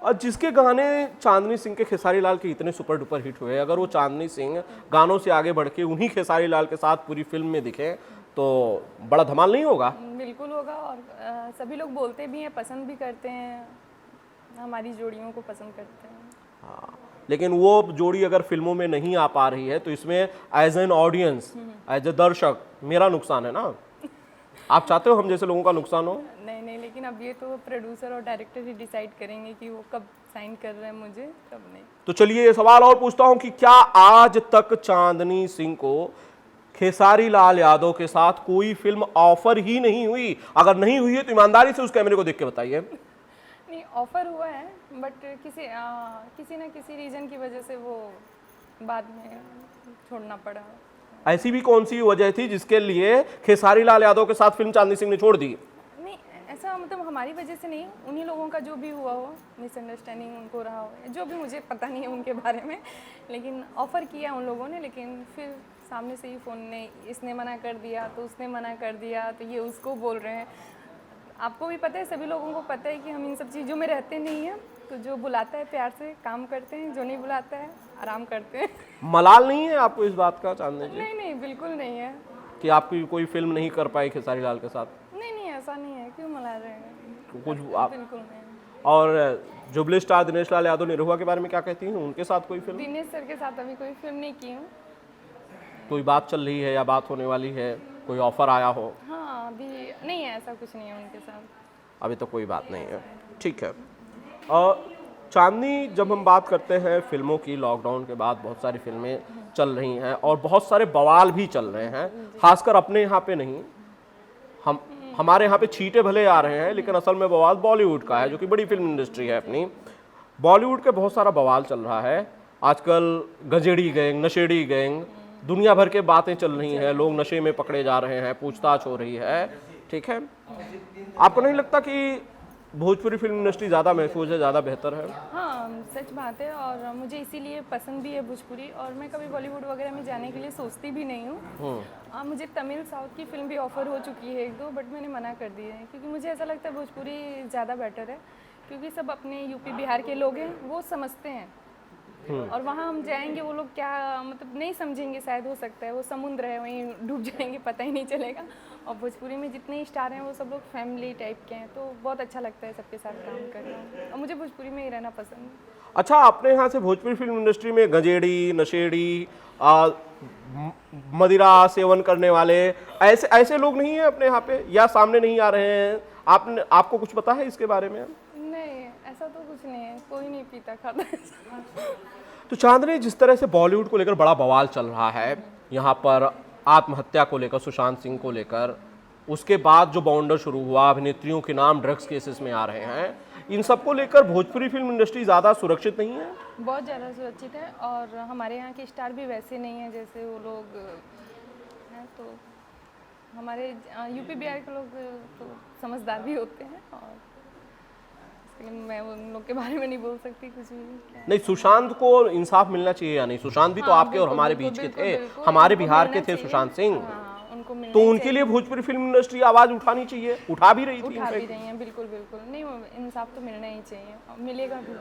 और जिसके गाने चांदनी सिंह के खेसारी लाल के इतने सुपर डुपर हिट हुए, अगर वो चांदनी सिंह गानों से आगे बढ़ के उन्हीं खेसारी लाल के साथ पूरी फिल्म में दिखे तो बड़ा धमाल नहीं होगा? बिल्कुल होगा और सभी लोग बोलते भी हैं, पसंद भी करते हैं, हमारी जोड़ियों को पसंद करते हैं। हाँ, लेकिन वो जोड़ी अगर फिल्मों में नहीं आ पा रही है तो इसमें as an audience, as a दर्शक मेरा नुकसान है ना? आप चाहते हो हम जैसे लोगों का नुकसान हो? नहीं, लेकिन अब ये तो प्रोड्यूसर और डायरेक्टर ही डिसाइड करेंगे कि वो कब साइन कर रहे हैं मुझे, कब नहीं। तो चलिए ये सवाल और पूछता हूं कि क्या आज तक चांदनी सिंह को खेसारी लाल यादव के साथ कोई फिल्म ऑफर ही नहीं हुई? अगर नहीं हुई है तो ईमानदारी से उस कैमरे को देख के बताइए। नहीं, ऑफर हुआ है बट किसी ना किसी रीज़न की वजह से वो बाद में छोड़ना पड़ा। ऐसी भी कौन सी वजह थी जिसके लिए खेसारी लाल यादव के साथ फिल्म चांदनी सिंह ने छोड़ दी? नहीं, ऐसा मतलब हमारी वजह से नहीं, उन्हीं लोगों का जो भी हुआ हो, मिसअंडरस्टैंडिंग उनको रहा हो, जो भी मुझे पता नहीं है उनके बारे में, लेकिन ऑफ़र किया उन लोगों ने, लेकिन फिर सामने से ही फ़ोन ने इसने मना कर दिया तो उसने मना कर दिया तो ये उसको बोल रहे हैं। आपको भी पता है, सभी लोगों को पता है कि हम इन सब चीज़ों में रहते नहीं हैं, तो जो बुलाता है प्यार से काम करते हैं, जो नहीं बुलाता है आराम करते हैं। मलाल नहीं है आपको इस बात का चांदनी जी नहीं, बिल्कुल नहीं है। कि आपकी कोई फिल्म नहीं कर पाई खेसारी लाल के साथ? नहीं, ऐसा नहीं है, क्यों मला रहे हैं? तो कुछ आप, बिल्कुल नहीं। और जुबली स्टार दिनेश लाल यादव निरहुआ के बारे में क्या कहती हैं? उनके साथ कोई फिल्म, दिनेश सर के साथ अभी कोई फिल्म नहीं की हूँ। कोई बात चल रही है या बात होने वाली है, कोई ऑफर आया हो? हाँ, अभी नहीं है, ऐसा कुछ नहीं है उनके साथ। अभी तो कोई बात नहीं है, ठीक है। और चांदनी, जब हम बात करते हैं फिल्मों की, लॉकडाउन के बाद बहुत सारी फिल्में चल रही हैं और बहुत सारे बवाल भी चल रहे हैं, खासकर अपने यहाँ पे नहीं, हमारे यहाँ पे छींटे भले आ रहे हैं लेकिन असल में बवाल बॉलीवुड का है, जो कि बड़ी फिल्म इंडस्ट्री है अपनी। बॉलीवुड के बहुत सारा बवाल चल रहा है आजकल, गजेड़ी गैंग, नशेड़ी गैंग, दुनिया भर के बातें चल रही हैं, लोग नशे में पकड़े जा रहे हैं, पूछताछ हो रही है, ठीक है। आपको नहीं लगता कि भोजपुरी फिल्म इंडस्ट्री ज़्यादा महफूज है, ज़्यादा बेहतर है? हाँ, सच बात है और मुझे इसीलिए पसंद भी है भोजपुरी, और मैं कभी बॉलीवुड वगैरह में जाने के लिए सोचती भी नहीं हूँ। मुझे तमिल, साउथ की फिल्म भी ऑफर हो चुकी है 1-2, बट मैंने मना कर दी है क्योंकि मुझे ऐसा लगता है भोजपुरी ज़्यादा बेटर है, क्योंकि सब अपने यूपी बिहार के लोग हैं, वो समझते हैं। और वहाँ हम जाएंगे, वो लोग क्या मतलब नहीं समझेंगे, शायद हो सकता है वो समुद्र है, वहीं डूब जाएंगे, पता ही नहीं चलेगा। और भोजपुरी में जितने स्टार हैं वो सब लोग फैमिली टाइप के हैं, तो बहुत अच्छा लगता है सबके साथ काम करना, और मुझे भोजपुरी में ही रहना पसंद है। अच्छा, अपने यहाँ से भोजपुरी फिल्म इंडस्ट्री में गजेड़ी, नशेड़ी, मदिरा सेवन करने वाले ऐसे लोग नहीं हैं अपने यहाँ पे, या सामने नहीं आ रहे हैं? आपको कुछ पता है इसके बारे में? नहीं, ऐसा तो कुछ नहीं है, कोई नहीं पीता खाता। तो चांदनी, जिस तरह से बॉलीवुड को लेकर बड़ा बवाल चल रहा है, यहाँ पर आत्महत्या को लेकर, सुशांत सिंह को लेकर, उसके बाद जो बाउंडर शुरू हुआ, अभिनेत्रियों के नाम ड्रग्स केसेस में आ रहे हैं, इन सब को लेकर भोजपुरी फिल्म इंडस्ट्री ज़्यादा सुरक्षित नहीं है? बहुत ज़्यादा सुरक्षित है, और हमारे यहाँ के स्टार भी वैसे नहीं हैं जैसे वो लोग हैं, तो हमारे यूपी बिहार के लोग तो समझदार भी होते हैं, और फिल्म, मैं उन लोग के बारे में नहीं बोल सकती कुछ भी। क्या नहीं, सुशांत को इंसाफ मिलना चाहिए या नहीं? सुशांत भी तो हाँ, आपके और बिल्कुल, हमारे बिल्कुल, बीच के बिल्कुल, थे, बिल्कुल, हमारे उनको बिहार के मिलना थे चाहिए। सुशांत सिंह। हाँ, उनको मिलना तो ही उनके लिए भोजपुरी फिल्म इंडस्ट्री आवाज उठानी चाहिए, उठा भी रही थी चाहिए। उठा भी इनफैक्ट। रही हैं, बिल्कुल बिल्कुल। नहीं, वो इंसाफ तो मिलना ही चाहिए, और मिलेगा भी।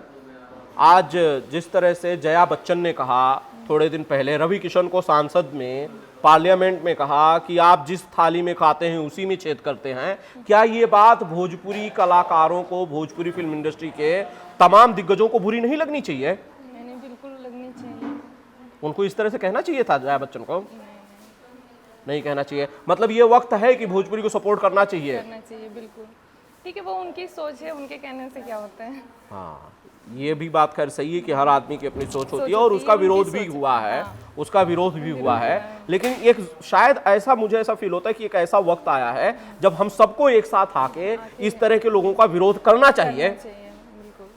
आज जिस तरह से जया बच्चन ने कहा थोड़े दिन पहले, रवि किशन को सांसद में पार्लियामेंट में कहा कि आप जिस थाली में खाते हैं उसी में छेद करते हैं, क्या ये बात भोजपुरी कलाकारों को, भोजपुरी फिल्म इंडस्ट्री के तमाम दिग्गजों को बुरी नहीं लगनी चाहिए? मैंने बिल्कुल लगनी चाहिए। उनको इस तरह से कहना चाहिए था जया बच्चन को? नहीं कहना चाहिए। मतलब ये वक्त है कि भोजपुरी को सपोर्ट करना चाहिए। करना चाहिए, बिल्कुल। ठीक है, वो उनकी सोच है, उनके कहने से क्या होता है। हाँ, ये भी बात खैर सही है कि हर आदमी की अपनी सोच होती है सोच और होती है, उसका उनकी विरोध भी सोच है। हुआ है, हाँ। उसका विरोध भी हुआ है। लेकिन एक शायद ऐसा, मुझे ऐसा फील होता है कि एक ऐसा वक्त आया है जब हम सबको एक साथ आके इस तरह के लोगों का विरोध करना चाहिए। करना चाहिए, बिल्कुल।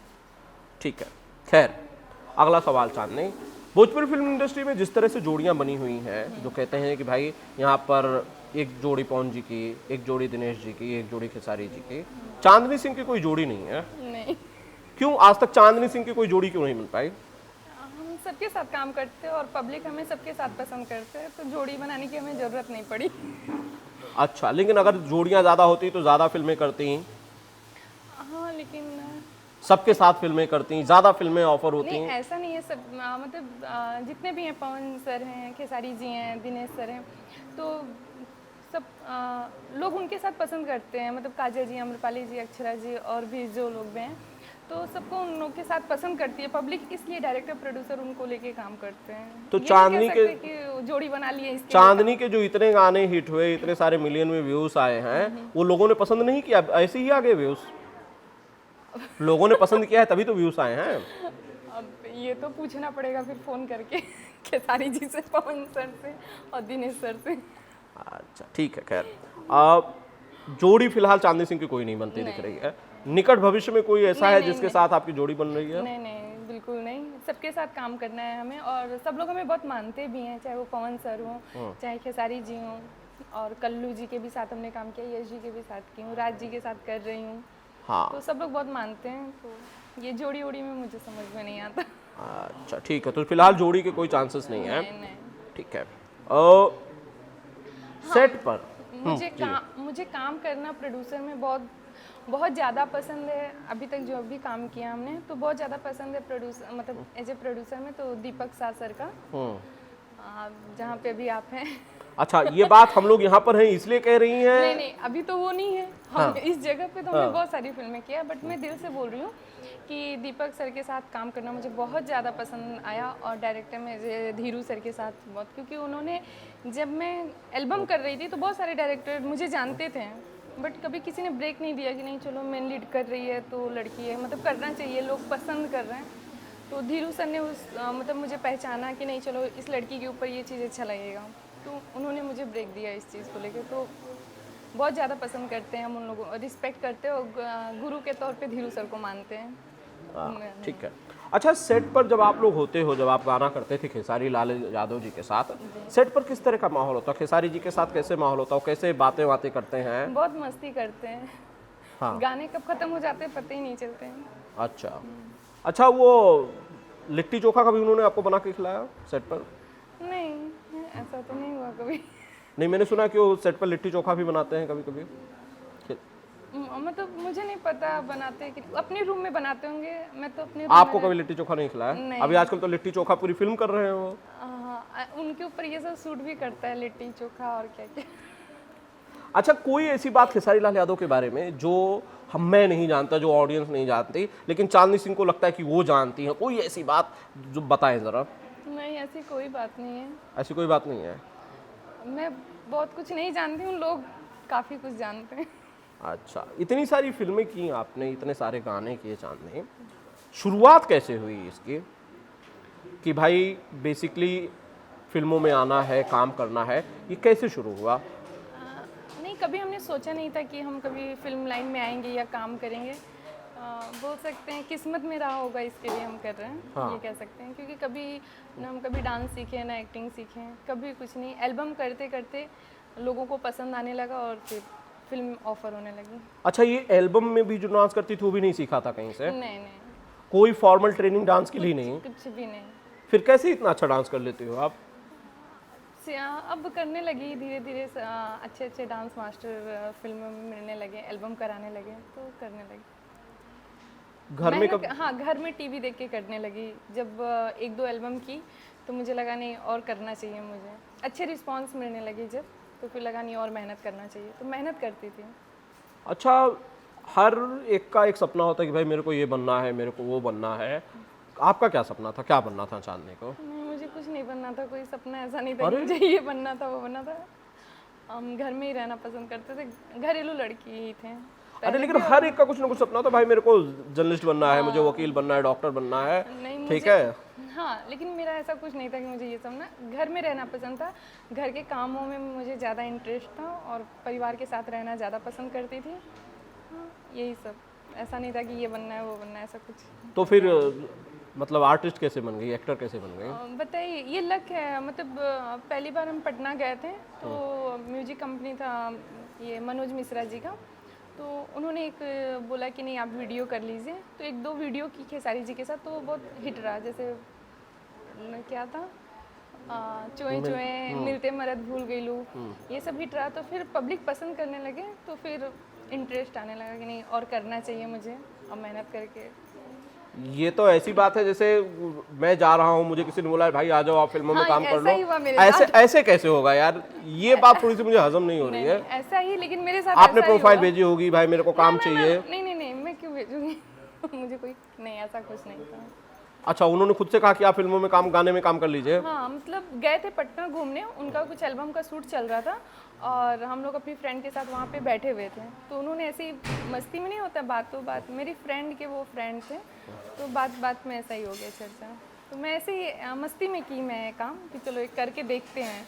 ठीक है, खैर अगला सवाल चांदनी, भोजपुरी फिल्म इंडस्ट्री में जिस तरह से जोड़ियां बनी हुई हैं, जो कहते हैं कि भाई यहाँ पर एक जोड़ी पवन जी की, एक जोड़ी दिनेश जी की, एक जोड़ी खेसारी जी की, चांदनी सिंह की कोई जोड़ी नहीं है। नहीं, क्यों आज तक चांदनी सिंह की कोई जोड़ी क्यों नहीं मिल पाई? हम सबके साथ काम करते हैं और पब्लिक हमें सबके साथ पसंद करते हैं, तो जोड़ी बनाने की हमें ज़रूरत नहीं पड़ी। अच्छा, लेकिन अगर जोड़ियां ज़्यादा होती तो ज़्यादा फिल्में करती, हाँ, लेकिन सबके साथ फिल्में करती, ज़्यादा फिल्में ऑफर होती। नहीं, ऐसा नहीं है। सब मतलब जितने भी हैं, पवन सर हैं, खेसारी जी हैं, दिनेश सर हैं, तो सब लोग उनके साथ पसंद करते हैं। मतलब काजल जी, अम्रपाली जी, अक्षरा जी और भी जो लोग भी हैं, तो सबको उन लोग के साथ पसंद करती है पब्लिक, इसलिए डायरेक्टर प्रोड्यूसर उनको लेके काम करते हैं। तो ये नहीं चांदनी कह के- सकते कि जोड़ी बना लिए इसके लिए। चांदनी के जो इतने गाने हिट हुए, इतने सारे मिलियन में व्यूज आए हैं, वो लोगों ने पसंद नहीं किया, ऐसे ही आ गए व्यूज। लोगों ने पसंद किया है तभी तो व्यूज आए हैं। अब ये तो पूछना पड़ेगा फिर फोन करके खेसारी जी से, पवन सर से और दिनेश सर से। अच्छा, ठीक है, खैर जोड़ी फिलहाल चांदनी सिंह की कोई नहीं बनती दिख रही है। निकट भविष्य में कोई ऐसा है जिसके साथ आपकी जोड़ी बन रही है? नहीं नहीं, बिल्कुल नहीं। सबके साथ काम करना है हमें, और सब लोग हमें बहुत मानते भी हैं, चाहे वो पवन सर हों, चाहे खेसारी जी हों, और कल्लू जी के भी साथ हमने काम किया, यश जी के भी साथ की हूँ, राज जी के साथ कर रही हूँ। हाँ, तो सब लोग बहुत मानते हैं, तो ये जोड़ी ओड़ी में मुझे समझ में नहीं आता। अच्छा, ठीक है, तो फिलहाल जोड़ी के कोई चांसेस नहीं है। नहीं नहीं, ठीक है। सेट पर मुझे काम करना प्रोड्यूसर में बहुत बहुत ज़्यादा पसंद है। अभी तक जो भी काम किया हमने, तो बहुत ज़्यादा पसंद है प्रोड्यूसर, मतलब एज ए प्रोड्यूसर में तो दीपक साह सर का, जहाँ पे अभी आप हैं। अच्छा, ये बात हम लोग यहाँ पर हैं इसलिए कह रही हैं? नहीं नहीं, अभी तो वो नहीं है। हम इस जगह पे तो हमने बहुत सारी फिल्में किया, बट मैं दिल से बोल रही हूँ कि दीपक सर के साथ काम करना मुझे बहुत ज़्यादा पसंद आया, और डायरेक्टर में धीरू सर के साथ बहुत, क्योंकि उन्होंने, जब मैं एल्बम कर रही थी तो बहुत सारे डायरेक्टर मुझे जानते थे, बट कभी किसी ने ब्रेक नहीं दिया कि नहीं चलो मेन लीड कर रही है तो लड़की है, मतलब करना चाहिए, लोग पसंद कर रहे हैं। तो धीरू सर ने मतलब मुझे पहचाना कि नहीं चलो इस लड़की के ऊपर ये चीज़ अच्छा लगेगा, तो उन्होंने मुझे ब्रेक दिया इस चीज़ को लेकर। तो बहुत ज़्यादा पसंद करते हैं हम उन लोगों, रिस्पेक्ट करते हैं, और गुरु के तौर पे धीरू सर को मानते हैं। ठीक है। अच्छा, सेट पर जब आप लोग होते हो, जब आप गाना करते थे खेसारी लाल यादव जी के साथ, सेट पर किस तरह का माहौल होता है? खेसारी जी के साथ कैसे माहौल होता है? कैसे बातें करते हैं? बहुत मस्ती करते हैं। हाँ। गाने कब खत्म हो जाते हैं पता ही नहीं चलते हैं। अच्छा अच्छा, वो लिट्टी चोखा कभी उन्होंने आपको बना के खिलाया सेट पर? नहीं, ऐसा तो नहीं हुआ कभी। नहीं, मैंने सुना कि वो सेट पर लिट्टी चोखा भी बनाते हैं कभी कभी। मतलब मुझे नहीं पता बनाते हैं कि अपने रूम में बनाते होंगे, मैं तो अपने आपको कभी लिट्टी चोखा नहीं खिलाया? नहीं। अभी आजकल तो लिट्टी चोखा पूरी फिल्म कर रहे हैं वो। उनके ऊपर ये सब सूट भी करता है, लिट्टी चोखा और क्या क्या। अच्छा, कोई ऐसी बात खेसारी लाल यादव के बारे में जो मैं नहीं जानता, जो ऑडियंस नहीं जानती, लेकिन चांदनी सिंह को लगता है कि वो जानती है, कोई ऐसी बात जो बताएं जरा? नहीं, ऐसी कोई बात नहीं है। ऐसी कोई बात नहीं है? मैं बहुत कुछ नहीं जानती हूँ, लोग काफ़ी कुछ जानते हैं। अच्छा, इतनी सारी फिल्में की आपने, इतने सारे गाने किए चांदनी, शुरुआत कैसे हुई इसकी कि भाई बेसिकली फिल्मों में आना है, काम करना है, ये कैसे शुरू हुआ? नहीं, कभी हमने सोचा नहीं था कि हम कभी फिल्म लाइन में आएंगे या काम करेंगे। बोल सकते हैं किस्मत में रहा होगा, इसके लिए हम कर रहे हैं। हाँ। ये कह सकते हैं, क्योंकि कभी ना हम कभी डांस सीखे ना एक्टिंग सीखे, कभी कुछ नहीं। एल्बम करते करते लोगों को पसंद आने लगा और फिर फिल्म ऑफर होने लगी। अच्छा, ये एल्बम में भी जो डांस करती थी वो भी नहीं सीखा था कहीं से? नहीं नहीं, कोई फॉर्मल ट्रेनिंग डांस के लिए नहीं? कुछ भी नहीं। फिर कैसे इतना अच्छा डांस कर लेते हो आप? अब करने लगी धीरे धीरे, अच्छे अच्छे डांस मास्टर फिल्मों में मिलने लगे, एल्बम कराने लगे तो करने लगी। घर में कब? हाँ, घर में टीवी देख के करने लगी। जब एक दो एल्बम की तो मुझे लगा नहीं और करना चाहिए, मुझे अच्छे रिस्पांस मिलने लगे जब, तो फिर लगा नहीं और मेहनत करना चाहिए, तो मेहनत करती थी। अच्छा, हर एक का एक सपना होता है कि भाई मेरे को ये बनना है, मेरे को वो बनना है। आपका क्या सपना था, क्या बनना था चांदनी को? मुझे कुछ नहीं बनना था, कोई सपना ऐसा नहीं था कि मुझे ये बनना था वो बनना था। हम घर में ही रहना पसंद करते थे, घरेलू लड़की ही थे। अरे लेकिन हर एक का कुछ ना कुछ सपना होता है, भाई मेरे को जर्नलिस्ट बनना है, मुझे वकील बनना है, डॉक्टर बनना है, नहीं, ठीक है। हाँ, लेकिन मेरा ऐसा कुछ नहीं था कि मुझे ये सब ना, घर में रहना पसंद था। घर के कामों में मुझे ज़्यादा इंटरेस्ट था और परिवार के साथ रहना ज़्यादा पसंद करती थी। हाँ, यही सब, ऐसा नहीं था कि ये बनना है वो बनना है, ऐसा कुछ। तो फिर मतलब आर्टिस्ट कैसे बन गई, एक्टर कैसे बन गई? बताइए, ये लक है। मतलब पहली बार हम पटना गए थे तो म्यूजिक कंपनी था ये मनोज मिश्रा जी का, तो उन्होंने एक बोला कि नहीं आप वीडियो कर लीजिए, तो एक दो वीडियो की खेसारी जी के साथ, तो वो बहुत हिट रहा। जैसे क्या था, चोए चोए, मिलते मरद भूल गई लू, ये सब हिट रहा। तो फिर पब्लिक पसंद करने लगे, तो फिर इंटरेस्ट आने लगा कि नहीं और करना चाहिए मुझे, और मेहनत करके। ये तो ऐसी बात है जैसे मैं जा रहा हूँ, मुझे किसी ने बोला भाई आ जाओ आप फिल्मों में हाँ, काम कर ऐसा ही हुआ लो, मेरे ऐसे ऐसे कैसे होगा यार? ये बात थोड़ी सी मुझे हजम नहीं हो रही है। ऐसा ही, लेकिन मेरे साथ आपने ऐसा ही प्रोफाइल हुआ। भेजी होगी, भाई मेरे को काम चाहिए। नहीं नहीं नहीं, मैं क्यों भेजूंगी मुझे कोई नहीं, ऐसा कुछ नहीं था। अच्छा, उन्होंने खुद से कहा कि आप फिल्मों में काम, गाने में काम कर लीजिए? हाँ, मतलब गए थे पटना घूमने, उनका कुछ एल्बम का शूट चल रहा था और हम लोग अपनी फ्रेंड के साथ वहाँ पे बैठे हुए थे, तो उन्होंने ऐसी मस्ती में नहीं होता, बातों बात, मेरी फ्रेंड के वो फ्रेंड थे, तो बात बात में ऐसा ही हो गया चर्चा। तो मैं ऐसे ही मस्ती में की मैं काम कि चलो एक करके देखते हैं,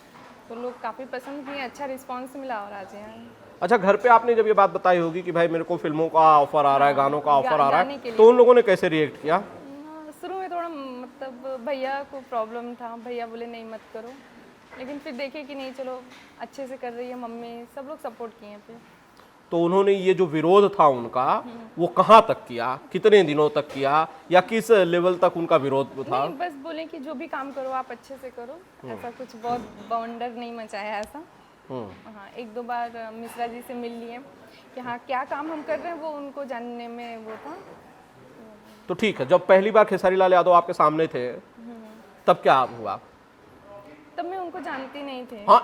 तो लोग काफ़ी पसंद किए, अच्छा रिस्पॉन्स मिला और आज यहाँ। अच्छा, घर पे आपने जब ये बात बताई होगी कि भाई मेरे को फिल्मों का ऑफर आ रहा है, गानों का ऑफर आ रहा गाने के है, लिए। तो उन लोगों ने कैसे रिएक्ट किया? शुरू में थोड़ा मतलब भैया को प्रॉब्लम था, भैया बोले नहीं मत करो, लेकिन फिर देखे कि नहीं चलो अच्छे से कर रही है मम्मी, सब लोग सपोर्ट किए फिर। तो उन्होंने ये जो विरोध था उनका, वो कहाँ तक किया, कितने दिनों तक किया, या किस लेवल तक उनका विरोध था? नहीं, बस बोले कि जो भी काम करो आप अच्छे से करो, ऐसा कुछ बहुत बाउंडर नहीं मचाया ऐसा। हाँ, एक दो बार मिश्रा जी से मिल लिए कि हाँ क्या काम हम कर रहे हैं वो उनको जानने में वो था। तो ठीक है, जब पहली बार खेसारी लाल यादव आपके सामने थे तब क्या हुआ? तब मैं उनको जानती नहीं थी। हाँ,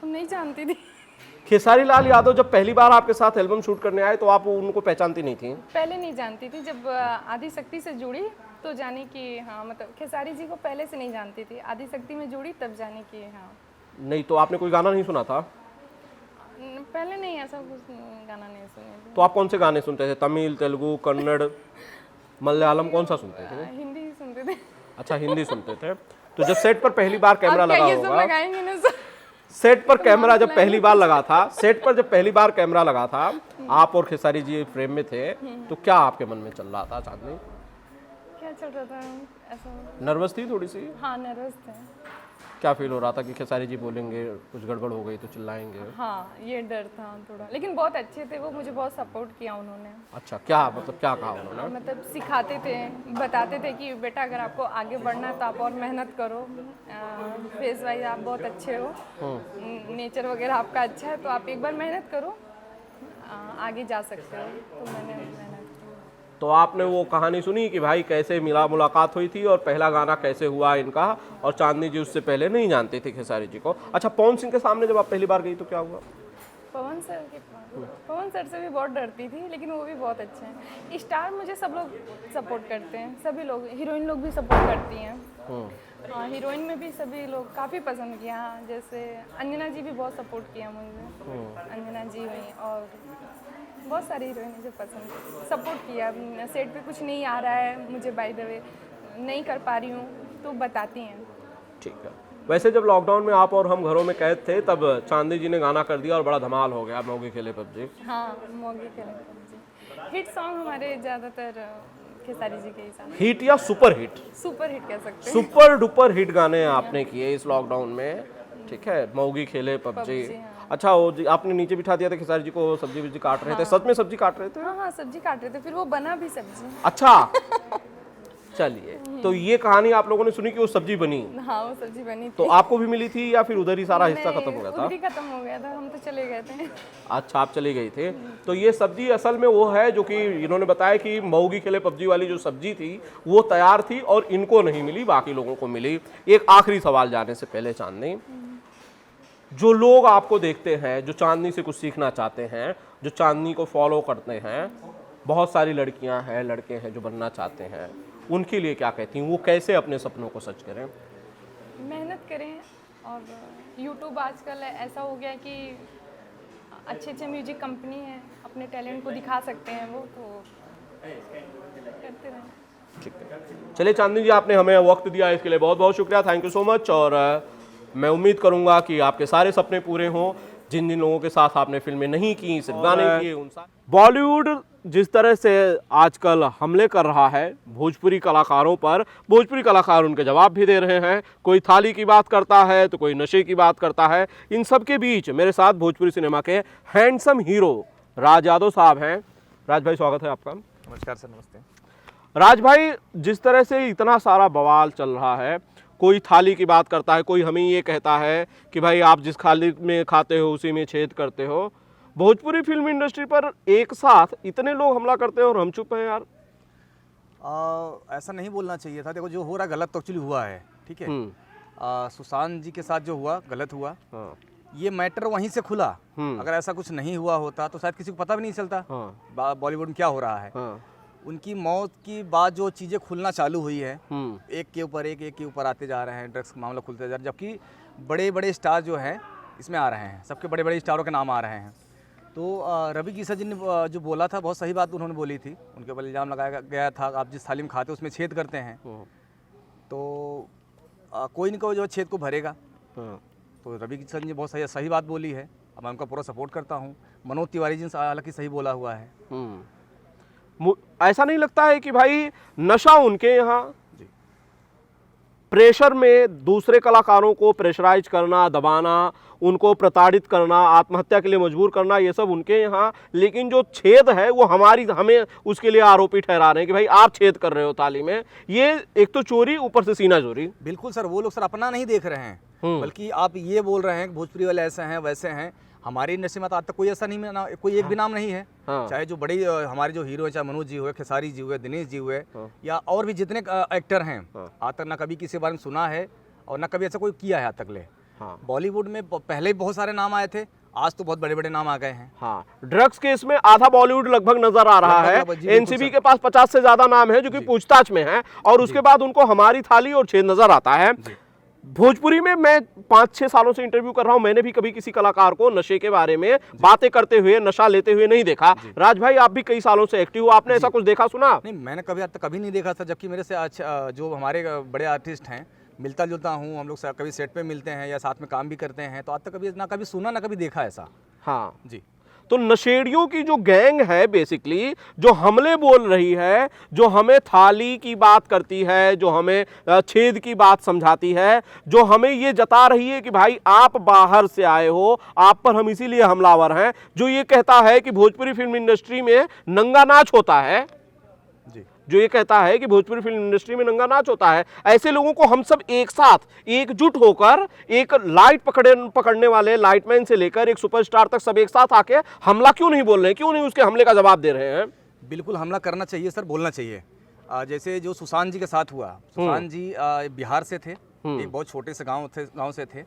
नहीं जानती थी। खेसारी लाल यादव जब पहली बार आपके साथ एल्बम शूट करने आए तो आप उनको पहचानती नहीं थी? पहले नहीं जानती थी, जब आदि शक्ति से जुड़ी तो जाने कि हाँ, मतलब खेसारी जी को पहले से नहीं जानती थी, आदि शक्ति में जुड़ी तब जाने की। हाँ, नहीं तो आपने कोई गाना नहीं सुना था? पहले नहीं, ऐसा कुछ गाना नहीं सुने थे। तो आप कौन से गाने सुनते थे? तमिल, तेलुगु, कन्नड़, मलयालम, कौन सा सुनते थे? हिंदी ही सुनते थे। अच्छा, हिंदी सुनते थे। तो जब सेट पर पहली बार कैमरा लगा ये सब होगा, लगाएंगे ना सर। सेट पर कैमरा जब पहली बार लगा था, सेट पर जब पहली बार कैमरा लगा था, आप और खेसारी जी फ्रेम में थे, तो क्या आपके मन में चल रहा था चांदनी? क्या चल रहा था ऐसा? नर्वस थी थोड़ी सी? हाँ, नर्वस थे। क्या फील हो रहा था कि खेसारी जी बोलेंगे कुछ गड़बड़ हो गई तो चिल्लाएंगे? हाँ, ये डर था थोड़ा, लेकिन बहुत अच्छे थे वो, मुझे बहुत सपोर्ट किया उन्होंने। अच्छा, क्या मतलब क्या कहा उन्होंने? मतलब सिखाते थे, बताते थे कि बेटा अगर आपको आगे बढ़ना है तो आप और मेहनत करो, फेस वाइज आप बहुत अच्छे हो, नेचर वगैरह आपका अच्छा है, तो आप एक बार मेहनत करो, आगे जा सकते हो। तो मैंने मेहनत की। तो आपने वो कहानी सुनी कि भाई कैसे मुलाकात हुई थी और पहला गाना कैसे हुआ इनका, और चांदनी जी उससे पहले नहीं जानती थी खेसारी जी को। अच्छा, पवन सिंह के सामने जब आप पहली बार गई तो क्या हुआ? पवन सर से भी बहुत डरती थी, लेकिन वो भी बहुत अच्छे हैं। स्टार मुझे सब लोग सपोर्ट करते हैं, सभी लोग, हीरोइन लोग भी सपोर्ट करती हैं। हाँ, हीरोइन में भी सभी लोग काफ़ी पसंद किया। हाँ, जैसे अंजना जी भी बहुत सपोर्ट किया मुझे, अंजना जी हुई और बहुत सारी हीरोइन मुझे पसंद सपोर्ट किया। सेट पे कुछ नहीं आ रहा है मुझे, बाय द वे नहीं कर पा रही हूँ तो बताती हैं। ठीक है। वैसे जब लॉकडाउन में आप और हम घरों में कैद थे तब चांदनी जी ने गाना कर दिया और बड़ा धमाल हो गया, मौगी खेले पबजी। हाँ, मौगी खेले पबजी हिट सॉन्ग हमारे ज़्यादातर खेसारी जी के ही साथ। हिट या सुपर हिट? सुपर हिट कह सकते हैं। सुपर डुपर हिट गाने आपने किए इस लॉकडाउन में, ठीक है, मौगी खेले पबजी। अच्छा, वो आपने नीचे बिठा दिया था खेसारी जी को, सब्जी वब्जी काट रहे थे, सच में सब्जी काट रहे थे? हाँ हाँ, सब्जी काट रहे थे, फिर वो बना भी सब्जी। अच्छा चलिए, तो ये कहानी आप लोगों ने सुनी कि वो सब्जी बनी, हाँ वो सब्जी बनी थी। तो आपको भी मिली थी या फिर उधर ही सारा हिस्सा खत्म हो गया था? उधर ही खत्म हो गया था, हम तो चले गए थे। अच्छा, आप चले गए थे। तो ये सब्जी असल में वो है जो कि इन्होंने बताया कि मऊगी खेले पबजी वाली जो सब्जी थी वो तैयार थी और इनको नहीं मिली, बाकी लोगों को मिली। एक आखिरी सवाल जाने से पहले चांदनी, जो लोग आपको देखते हैं, जो चांदनी से कुछ सीखना चाहते हैं, जो चांदनी को फॉलो करते हैं, बहुत सारी लड़कियां हैं, लड़के हैं जो बनना चाहते हैं, उनके लिए क्या कहती हैं? वो कैसे अपने सपनों को सच करें? मेहनत करें, और यूट्यूब आजकल ऐसा हो गया है कि अच्छे अच्छे म्यूजिक कंपनी है, अपने टैलेंट को दिखा सकते हैं वो, तो करते रहें। ठीक है, चलिए चांदनी जी, आपने हमें वक्त दिया, इसके लिए बहुत बहुत शुक्रिया, थैंक यू सो मच। और मैं उम्मीद करूंगा कि आपके सारे सपने पूरे हों। जिन जिन लोगों के साथ आपने फिल्में नहीं की, सिर्फ गाने किए, उन बॉलीवुड जिस तरह से आजकल हमले कर रहा है भोजपुरी कलाकारों पर, भोजपुरी कलाकार उनके जवाब भी दे रहे हैं। कोई थाली की बात करता है तो कोई नशे की बात करता है। इन सब के बीच मेरे साथ भोजपुरी सिनेमा के हैंडसम हीरो राज यादव साहब हैं। राज भाई, स्वागत है आपका। नमस्कार सर। नमस्ते। राज भाई, जिस तरह से इतना सारा बवाल चल रहा है, कोई थाली की बात करता है, कोई हमें ये कहता है कि भाई आप जिस थाली में खाते हो उसी में छेद करते हो, भोजपुरी फिल्म इंडस्ट्री पर एक साथ इतने लोग हमला करते हैं और हम चुप हैं यार। ऐसा नहीं बोलना चाहिए था। देखो, जो हो रहा गलत तो एक्चुअली हुआ है, ठीक है। सुशांत जी के साथ जो हुआ गलत हुआ। हाँ। ये मैटर वहीं से खुला। अगर ऐसा कुछ नहीं हुआ होता तो शायद किसी को पता भी नहीं चलता बॉलीवुड में क्या हो रहा है। हाँ। उनकी मौत की बाद जो चीज़ें खुलना चालू हुई है, एक के ऊपर एक के ऊपर आते जा रहे हैं, ड्रग्स का मामला खुलते जा रहा है, जबकि बड़े बड़े स्टार जो हैं इसमें आ रहे हैं, सबके बड़े बड़े स्टारों के नाम आ रहे हैं। तो रवि किशन जी ने जो बोला था, बहुत सही बात उन्होंने बोली थी। उनके ऊपर इल्ज़ाम लगाया गया था, आप जिस थाली में खाते हो उसमें छेद करते हैं, तो कोई नहीं कोई जो छेद को भरेगा। तो रवि किशन जी बहुत सही बात बोली है, अब मैं उनका पूरा सपोर्ट करता हूँ। मनोज तिवारी जी ने हालांकि सही बोला हुआ है। ऐसा नहीं लगता है कि भाई नशा उनके यहाँ प्रेशर में दूसरे कलाकारों को प्रेशराइज करना, दबाना, उनको प्रताड़ित करना, आत्महत्या के लिए मजबूर करना, ये सब उनके यहाँ, लेकिन जो छेद है वो हमें उसके लिए आरोपी ठहरा रहे हैं कि भाई आप छेद कर रहे हो थाली में। ये एक तो चोरी, ऊपर से सीना चोरी। बिल्कुल सर, वो लोग सर अपना नहीं देख रहे हैं, बल्कि आप ये बोल रहे हैं कि भोजपुरी वाले ऐसे हैं वैसे हैं। हमारी इंडस्ट्री में तो आज तक कोई ऐसा नहीं, कोई एक भी नाम नहीं है। चाहे जो बड़े हमारे जो हीरो हैं, चाहे मनोज जी हुए, खेसारी जी हुए, दिनेश जी हुए, या और भी जितने एक्टर हैं, आज तक ना कभी किसी के बारे में सुना है और ना कभी ऐसा कोई किया है आज तक ले। बॉलीवुड में पहले बहुत सारे नाम आए थे, आज तो बहुत बड़े बड़े नाम आ गए हैं। हाँ, ड्रग्स केस में आधा बॉलीवुड लगभग नजर आ रहा है। एनसीबी के पास 50 से ज्यादा नाम है जो कि पूछताछ में है, और उसके बाद उनको हमारी थाली और छेद नजर आता है। भोजपुरी में मैं 5-6 सालों से इंटरव्यू कर रहा हूं, मैंने भी कभी किसी कलाकार को नशे के बारे में बातें करते हुए, नशा लेते हुए नहीं देखा। राज भाई, आप भी कई सालों से एक्टिव हो, आपने ऐसा कुछ देखा सुना? नहीं, मैंने कभी आज तक कभी नहीं देखा था। जबकि मेरे से जो हमारे बड़े आर्टिस्ट हैं, मिलता जुलता हूँ, हम लोग कभी सेट पे मिलते हैं या साथ में काम भी करते हैं, तो आज तक कभी ना कभी सुना ना कभी देखा ऐसा। हाँ जी। तो नशेड़ियों की जो गैंग है बेसिकली, जो हमले बोल रही है, जो हमें थाली की बात करती है, जो हमें छेद की बात समझाती है, जो हमें ये जता रही है कि भाई आप बाहर से आए हो, आप पर हम इसीलिए हमलावर हैं, जो ये कहता है कि भोजपुरी फिल्म इंडस्ट्री में नंगा नाच होता है, जो ये कहता है कि भोजपुरी फिल्म इंडस्ट्री में नंगा नाच होता है, ऐसे लोगों को हम सब एक साथ एकजुट होकर, एक लाइट पकड़ने वाले लाइटमैन से लेकर एक सुपरस्टार तक सब एक साथ आके हमला क्यों नहीं बोल रहे हैं, क्यों नहीं उसके हमले का जवाब दे रहे हैं? बिल्कुल हमला करना चाहिए सर, बोलना चाहिए। जैसे जो सुशांत जी के साथ हुआ, सुशांत जी बिहार से थे, एक बहुत छोटे से गाँव से थे।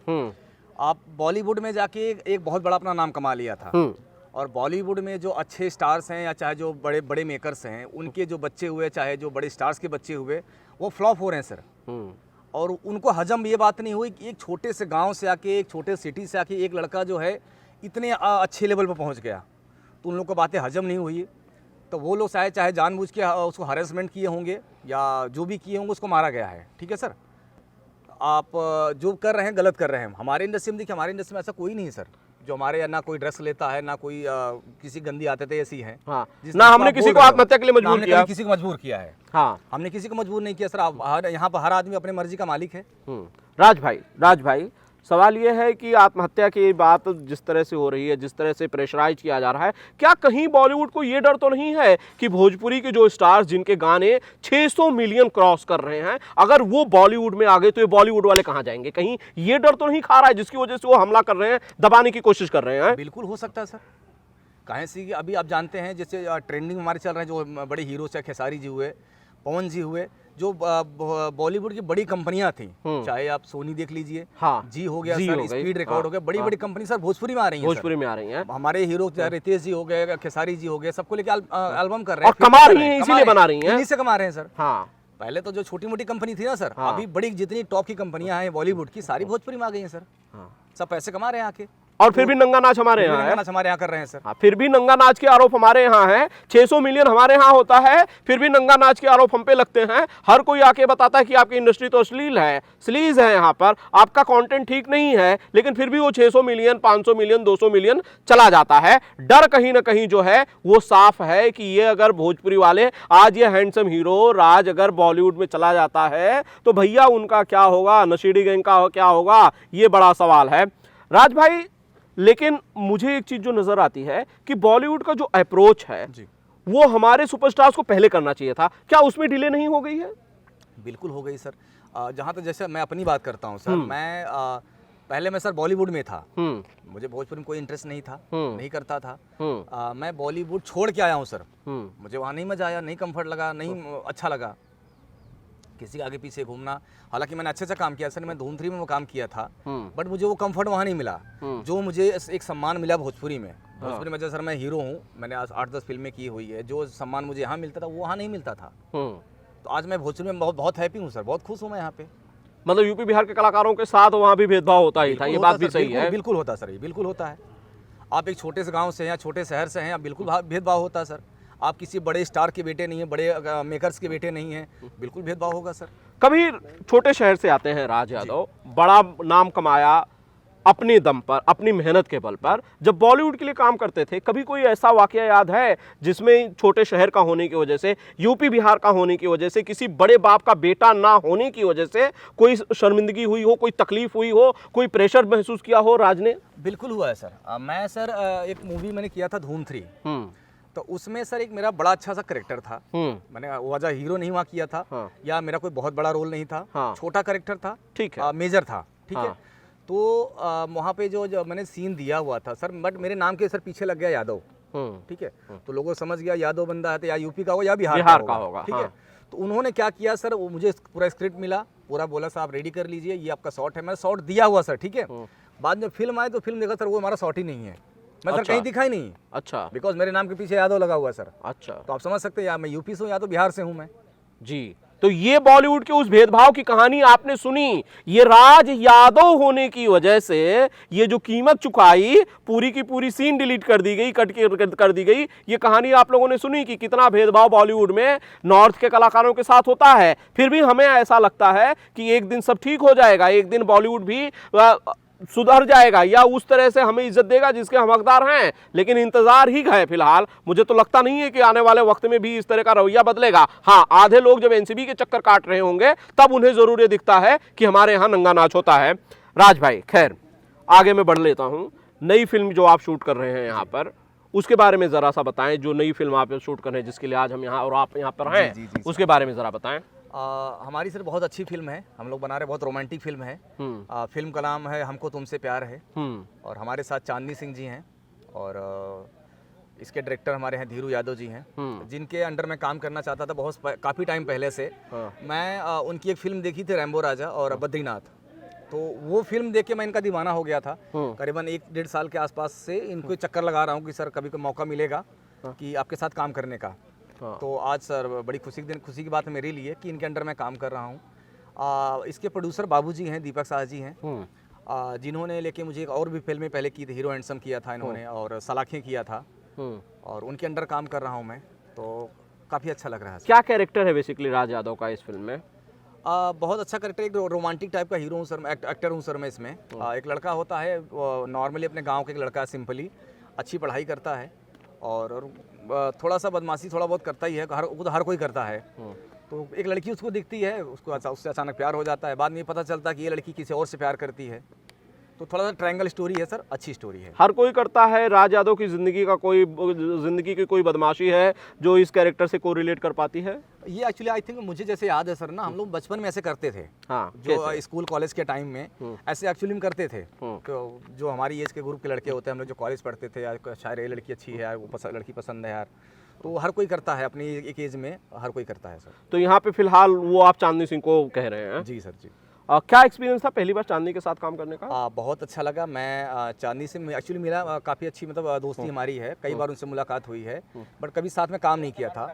आप बॉलीवुड में जाके एक बहुत बड़ा अपना नाम कमा लिया था, और बॉलीवुड में जो अच्छे स्टार्स हैं या चाहे जो बड़े बड़े मेकर्स हैं, उनके जो बच्चे हुए, चाहे जो बड़े स्टार्स के बच्चे हुए, वो फ्लॉप हो रहे हैं सर। और उनको हजम ये बात नहीं हुई कि एक छोटे से गांव से आके, एक छोटे सिटी से आके एक लड़का जो है इतने अच्छे लेवल पर पहुंच गया, तो उन लोग को बातें हजम नहीं हुई। तो वो लोग चाहे जानबूझ के उसको हरेसमेंट किए होंगे या जो भी किए होंगे, उसको मारा गया है। ठीक है सर, आप जो कर रहे हैं गलत कर रहे हैं। हमारे इंडस्ट्री में देखिए, हमारे इंडस्ट्री में ऐसा कोई नहीं है सर जो हमारे या ना कोई ड्रग्स लेता है, ना कोई किसी गंदी आते थे ऐसी हैं। हाँ, ना हमने किसी को आत्महत्या के लिए मजबूर किया, किसी को मजबूर किया है। हाँ, हमने किसी को मजबूर नहीं किया सर। आप यहाँ पर हर आदमी अपने मर्जी का मालिक है। राज भाई, सवाल ये है कि आत्महत्या की बात जिस तरह से हो रही है, जिस तरह से प्रेशराइज किया जा रहा है, क्या कहीं बॉलीवुड को ये डर तो नहीं है कि भोजपुरी के जो स्टार्स जिनके गाने 600 मिलियन क्रॉस कर रहे हैं, अगर वो बॉलीवुड में आ गए तो ये बॉलीवुड वाले कहाँ जाएंगे? कहीं ये डर तो नहीं खा रहा है जिसकी वजह से वो हमला कर रहे हैं, दबाने की कोशिश कर रहे हैं? बिल्कुल हो सकता है सर। कहें से कि अभी आप जानते हैं जैसे ट्रेंडिंग हमारे चल रहे हैं जो बड़े हीरो से खेसारी जी हुए, पवन जी हुए, जो बॉलीवुड की बड़ी कंपनियां थी, चाहे आप सोनी देख लीजिए, हाँ, जी हो गया जी सर, हो गई, स्पीड रिकॉर्ड हाँ, हो गया, बड़ी बड़ी कंपनी सर भोजपुरी में आ रही हैं। भोजपुरी में आ रही हैं। हमारे हीरो रितेश जी हो गए, खेसारी जी हो गए, सबको लेके एल्बम कर रहे हैं और कमा रही हैं, इसीलिए बना रही हैं। इन्हीं से कमा रहे हैं सर। हाँ, पहले तो जो छोटी मोटी कंपनी थी ना सर, हाँ। अभी बड़ी जितनी टॉप की कंपनियां हैं बॉलीवुड की, सारी भोजपुरी में आ गई हैं सर। हाँ। सब पैसे कमा रहे हैं आके, और फिर भी नंगा नाच हमारे यहाँ है। हमारे यहाँ कर रहे हैं सर। हाँ, फिर भी नंगा नाच के आरोप हमारे यहाँ है। 600 मिलियन हमारे यहाँ होता है, फिर भी नंगा नाच के आरोप हम पे लगते हैं। हर कोई आके बताता है कि आपकी इंडस्ट्री तो अश्लील है, स्लीज है, यहाँ पर आपका कंटेंट ठीक नहीं है, लेकिन फिर भी वो 600 मिलियन, 500 मिलियन, 200 मिलियन चला जाता है। डर कहीं ना कहीं जो है वो साफ है कि ये अगर भोजपुरी वाले, आज ये हैंडसम हीरो राज अगर बॉलीवुड में चला जाता है तो भैया उनका क्या होगा, नशीड़ी गैंग का क्या होगा, ये बड़ा सवाल है। राज भाई, लेकिन मुझे एक चीज जो नजर आती है कि बॉलीवुड का जो अप्रोच है जी। वो हमारे सुपरस्टार्स को पहले करना चाहिए था, क्या उसमें डिले नहीं हो गई है? बिल्कुल हो गई सर। जहाँ तक जैसे मैं अपनी बात करता हूँ सर, मैं पहले मैं सर बॉलीवुड में था, मुझे भोजपुरी में कोई इंटरेस्ट नहीं था, नहीं करता था। मैं बॉलीवुड छोड़ के आया हूँ सर। मुझे वहाँ नहीं मजा आया, नहीं कंफर्ट लगा, नहीं अच्छा लगा किसी के आगे पीछे घूमना। हालांकि मैंने अच्छे से काम किया सर, मैं धूम 3 में वो काम किया था, बट मुझे वो कंफर्ट वहाँ नहीं मिला जो मुझे एक सम्मान मिला भोजपुरी में। भोजपुरी में जैसे सर मैं हीरो हूँ, मैंने आज 8-10 फिल्में की हुई है, जो सम्मान मुझे यहाँ मिलता था वो वहाँ नहीं मिलता था। तो आज मैं भोजपुरी में बहुत हैप्पी हूँ सर, बहुत खुश हूँ मैं यहाँ पे। मतलब यूपी बिहार के कलाकारों के साथ वहाँ भी भेदभाव होता ही था, ये बात भी सही है। बिल्कुल होता है सर, ये बिल्कुल होता है। आप एक छोटे से गाँव से या छोटे शहर से हैं, बिल्कुल भेदभाव होता है सर। आप किसी बड़े स्टार के बेटे नहीं हैं, बड़े मेकर्स के बेटे नहीं हैं, बिल्कुल भेदभाव होगा सर। कभी छोटे शहर से आते हैं राज यादव, बड़ा नाम कमाया अपने दम पर, अपनी मेहनत के बल पर, जब बॉलीवुड के लिए काम करते थे, कभी कोई ऐसा वाकया याद है जिसमें छोटे शहर का होने की वजह से, यूपी बिहार का होने की वजह से, किसी बड़े बाप का बेटा ना होने की वजह से कोई शर्मिंदगी हुई हो, कोई तकलीफ हुई हो, कोई प्रेशर महसूस किया हो राज ने? बिल्कुल हुआ है सर। मैं सर एक मूवी मैंने किया था धूम 3, तो उसमें सर एक मेरा बड़ा अच्छा सा करेक्टर था। मैंने वजह हीरो नहीं वहाँ किया था, हाँ। या मेरा कोई बहुत बड़ा रोल नहीं था, हाँ। छोटा करेक्टर था, ठीक है, मेजर था, ठीक हाँ। है। तो वहाँ पे जो मैंने सीन दिया हुआ था सर, बट मेरे नाम के सर पीछे लग गया यादव, ठीक है। तो लोगों समझ गया यादव बंदा है तो या यूपी का होगा या बिहार का होगा, ठीक है। तो उन्होंने क्या किया सर, वो मुझे पूरा स्क्रिप्ट मिला, पूरा बोला साहब रेडी कर लीजिए, ये आपका शॉट है। मैंने शॉट दिया हुआ सर, ठीक है। बाद में फिल्म आए तो फिल्म देखा सर वो हमारा शॉट ही नहीं है, मैं सर कहीं दिखा ही नहीं। अच्छा, बिकॉज मेरे नाम के पीछे यादव लगा हुआ सर। अच्छा, तो आप समझ सकते हैं, या मैं यूपी से हूँ या तो बिहार से हूँ मैं जी। तो ये बॉलीवुड के उस भेदभाव की कहानी आपने सुनी, ये राज यादव होने की वजह से ये जो कीमत चुकाई, पूरी की पूरी सीन डिलीट कर दी गई, कट कर दी गई, ये कहानी आप लोगों ने सुनी कि कितना भेदभाव बॉलीवुड में नॉर्थ के कलाकारों के साथ होता है। फिर भी हमें ऐसा लगता है कि एक दिन सब ठीक हो जाएगा, एक दिन बॉलीवुड भी सुधर जाएगा या उस तरह से हमें इज्जत देगा जिसके हम हकदार हैं, लेकिन इंतजार ही है फिलहाल। मुझे तो लगता नहीं है कि आने वाले वक्त में भी इस तरह का रवैया बदलेगा। हाँ, आधे लोग जब एनसीबी के चक्कर काट रहे होंगे तब उन्हें जरूर ये दिखता है कि हमारे यहाँ नंगा नाच होता है। राज भाई, खैर आगे मैं बढ़ लेता हूँ। नई फिल्म जो आप शूट कर रहे हैं यहाँ पर, उसके बारे में जरा सा बताएं। जो नई फिल्म आप शूट कर रहे हैं, जिसके लिए आज हम यहाँ और आप यहाँ पर हैं, जी, उसके बारे में जरा बताएं। हमारी सर बहुत अच्छी फिल्म है, हम लोग बना रहे, बहुत रोमांटिक फिल्म है। फिल्म का नाम है हमको तुमसे प्यार है, और हमारे साथ चांदनी सिंह जी हैं, और इसके डायरेक्टर हमारे हैं धीरू यादव जी हैं, जिनके अंडर मैं काम करना चाहता था काफ़ी टाइम पहले से। मैं उनकी एक फिल्म देखी थी रैम्बो राजा और बद्रीनाथ, तो वो फिल्म देख के मैं इनका दीवाना हो गया था। करीबन 1-1.5 साल के आसपास से इनको चक्कर लगा रहा हूँ कि सर कभी कोई मौका मिलेगा कि आपके साथ काम करने का। तो आज सर बड़ी खुशी की बात है मेरे लिए कि इनके अंडर मैं काम कर रहा हूँ। इसके प्रोड्यूसर बाबूजी हैं, दीपक शाह जी हैं, जिन्होंने लेके मुझे एक और भी फिल्में पहले की थी, हीरो हैंडसम किया था इन्होंने, और सलाखें किया था, और उनके अंडर काम कर रहा हूँ मैं, तो काफ़ी अच्छा लग रहा है। क्या कैरेक्टर है बेसिकली राज यादव का इस फिल्म में? बहुत अच्छा कैरेक्टर, एक रोमांटिक टाइप का हीरो हूँ सर, एक्टर हूँ सर मैं इसमें। एक लड़का होता है नॉर्मली अपने गाँव के, एक लड़का सिंपली अच्छी पढ़ाई करता है, और थोड़ा सा बदमाशी थोड़ा बहुत करता ही है, हर कोई करता है। तो एक लड़की उसको दिखती है, उसको उससे अचानक प्यार हो जाता है। बाद में पता चलता है कि ये लड़की किसी और से प्यार करती है। तो थोड़ा सा ट्रायंगल स्टोरी है सर, अच्छी स्टोरी है। हर कोई करता है। राज यादव की जिंदगी की कोई बदमाशी है जो इस कैरेक्टर से कोरिलेट कर पाती है? ये एक्चुअली आई थिंक मुझे जैसे याद है सर ना, हम लोग बचपन में ऐसे करते थे। हाँ, जो स्कूल कॉलेज के टाइम में ऐसे एक्चुअली में करते थे। जो हमारी एज के ग्रुप के लड़के होते हैं, हम लोग जो कॉलेज पढ़ते थे, यार शायद ये लड़की अच्छी है यार, वो लड़की पसंद है यार, तो हर कोई करता है अपनी एक एज में, हर कोई करता है सर। तो यहाँ पे फिलहाल वो आप चांदनी सिंह को कह रहे हैं? जी सर जी। क्या एक्सपीरियंस था पहली बार चांदनी के साथ काम करने का? बहुत अच्छा लगा। मैं चांदनी से एक्चुअली मेरा काफ़ी अच्छी मतलब दोस्ती हमारी है, कई बार उनसे मुलाकात हुई है, बट कभी साथ में काम नहीं किया था।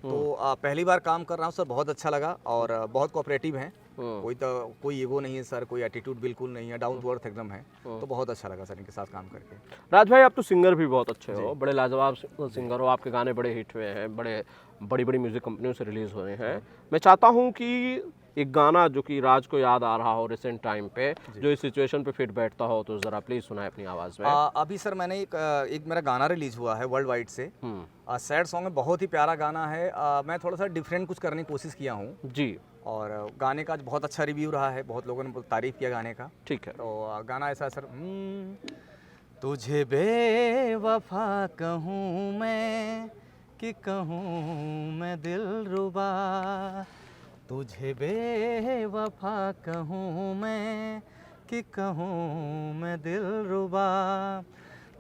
तो पहली बार काम कर रहा हूँ सर, बहुत अच्छा लगा और बहुत कोऑपरेटिव हैं। कोई ईगो नहीं है सर, कोई एटीट्यूड बिल्कुल नहीं है, डाउन टू अर्थ एकदम है। तो बहुत अच्छा लगा सर इनके साथ काम करके। राज भाई, आप तो सिंगर भी बहुत अच्छे हो, बड़े लाजवाब सिंगर हो, आपके गाने बड़े हिट हुए हैं, बड़ी बड़ी म्यूजिक कंपनियों से रिलीज हुए हैं। मैं चाहता हूँ कि एक गाना जो कि राज को याद आ रहा हो रिसेंट टाइम पे, जो इस सिचुएशन पे फिट बैठता हो, तो जरा प्लीज सुनाए अपनी आवाज में। अभी सर मैंने एक मेरा गाना रिलीज हुआ है वर्ल्ड वाइड से, सैड सॉन्ग है, बहुत ही प्यारा गाना है। मैं थोड़ा सा डिफरेंट कुछ करने की कोशिश किया हूँ जी, और गाने का बहुत अच्छा रिव्यू रहा है, बहुत लोगों ने तारीफ किया गाने का। ठीक है। तो गाना ऐसा सर, तुझे बेवफा कहूँ मैं कि कहूँ मैं दिलरुबा, तुझे बेवफा कहूँ मैं कि कहूँ मैं दिलरुबा,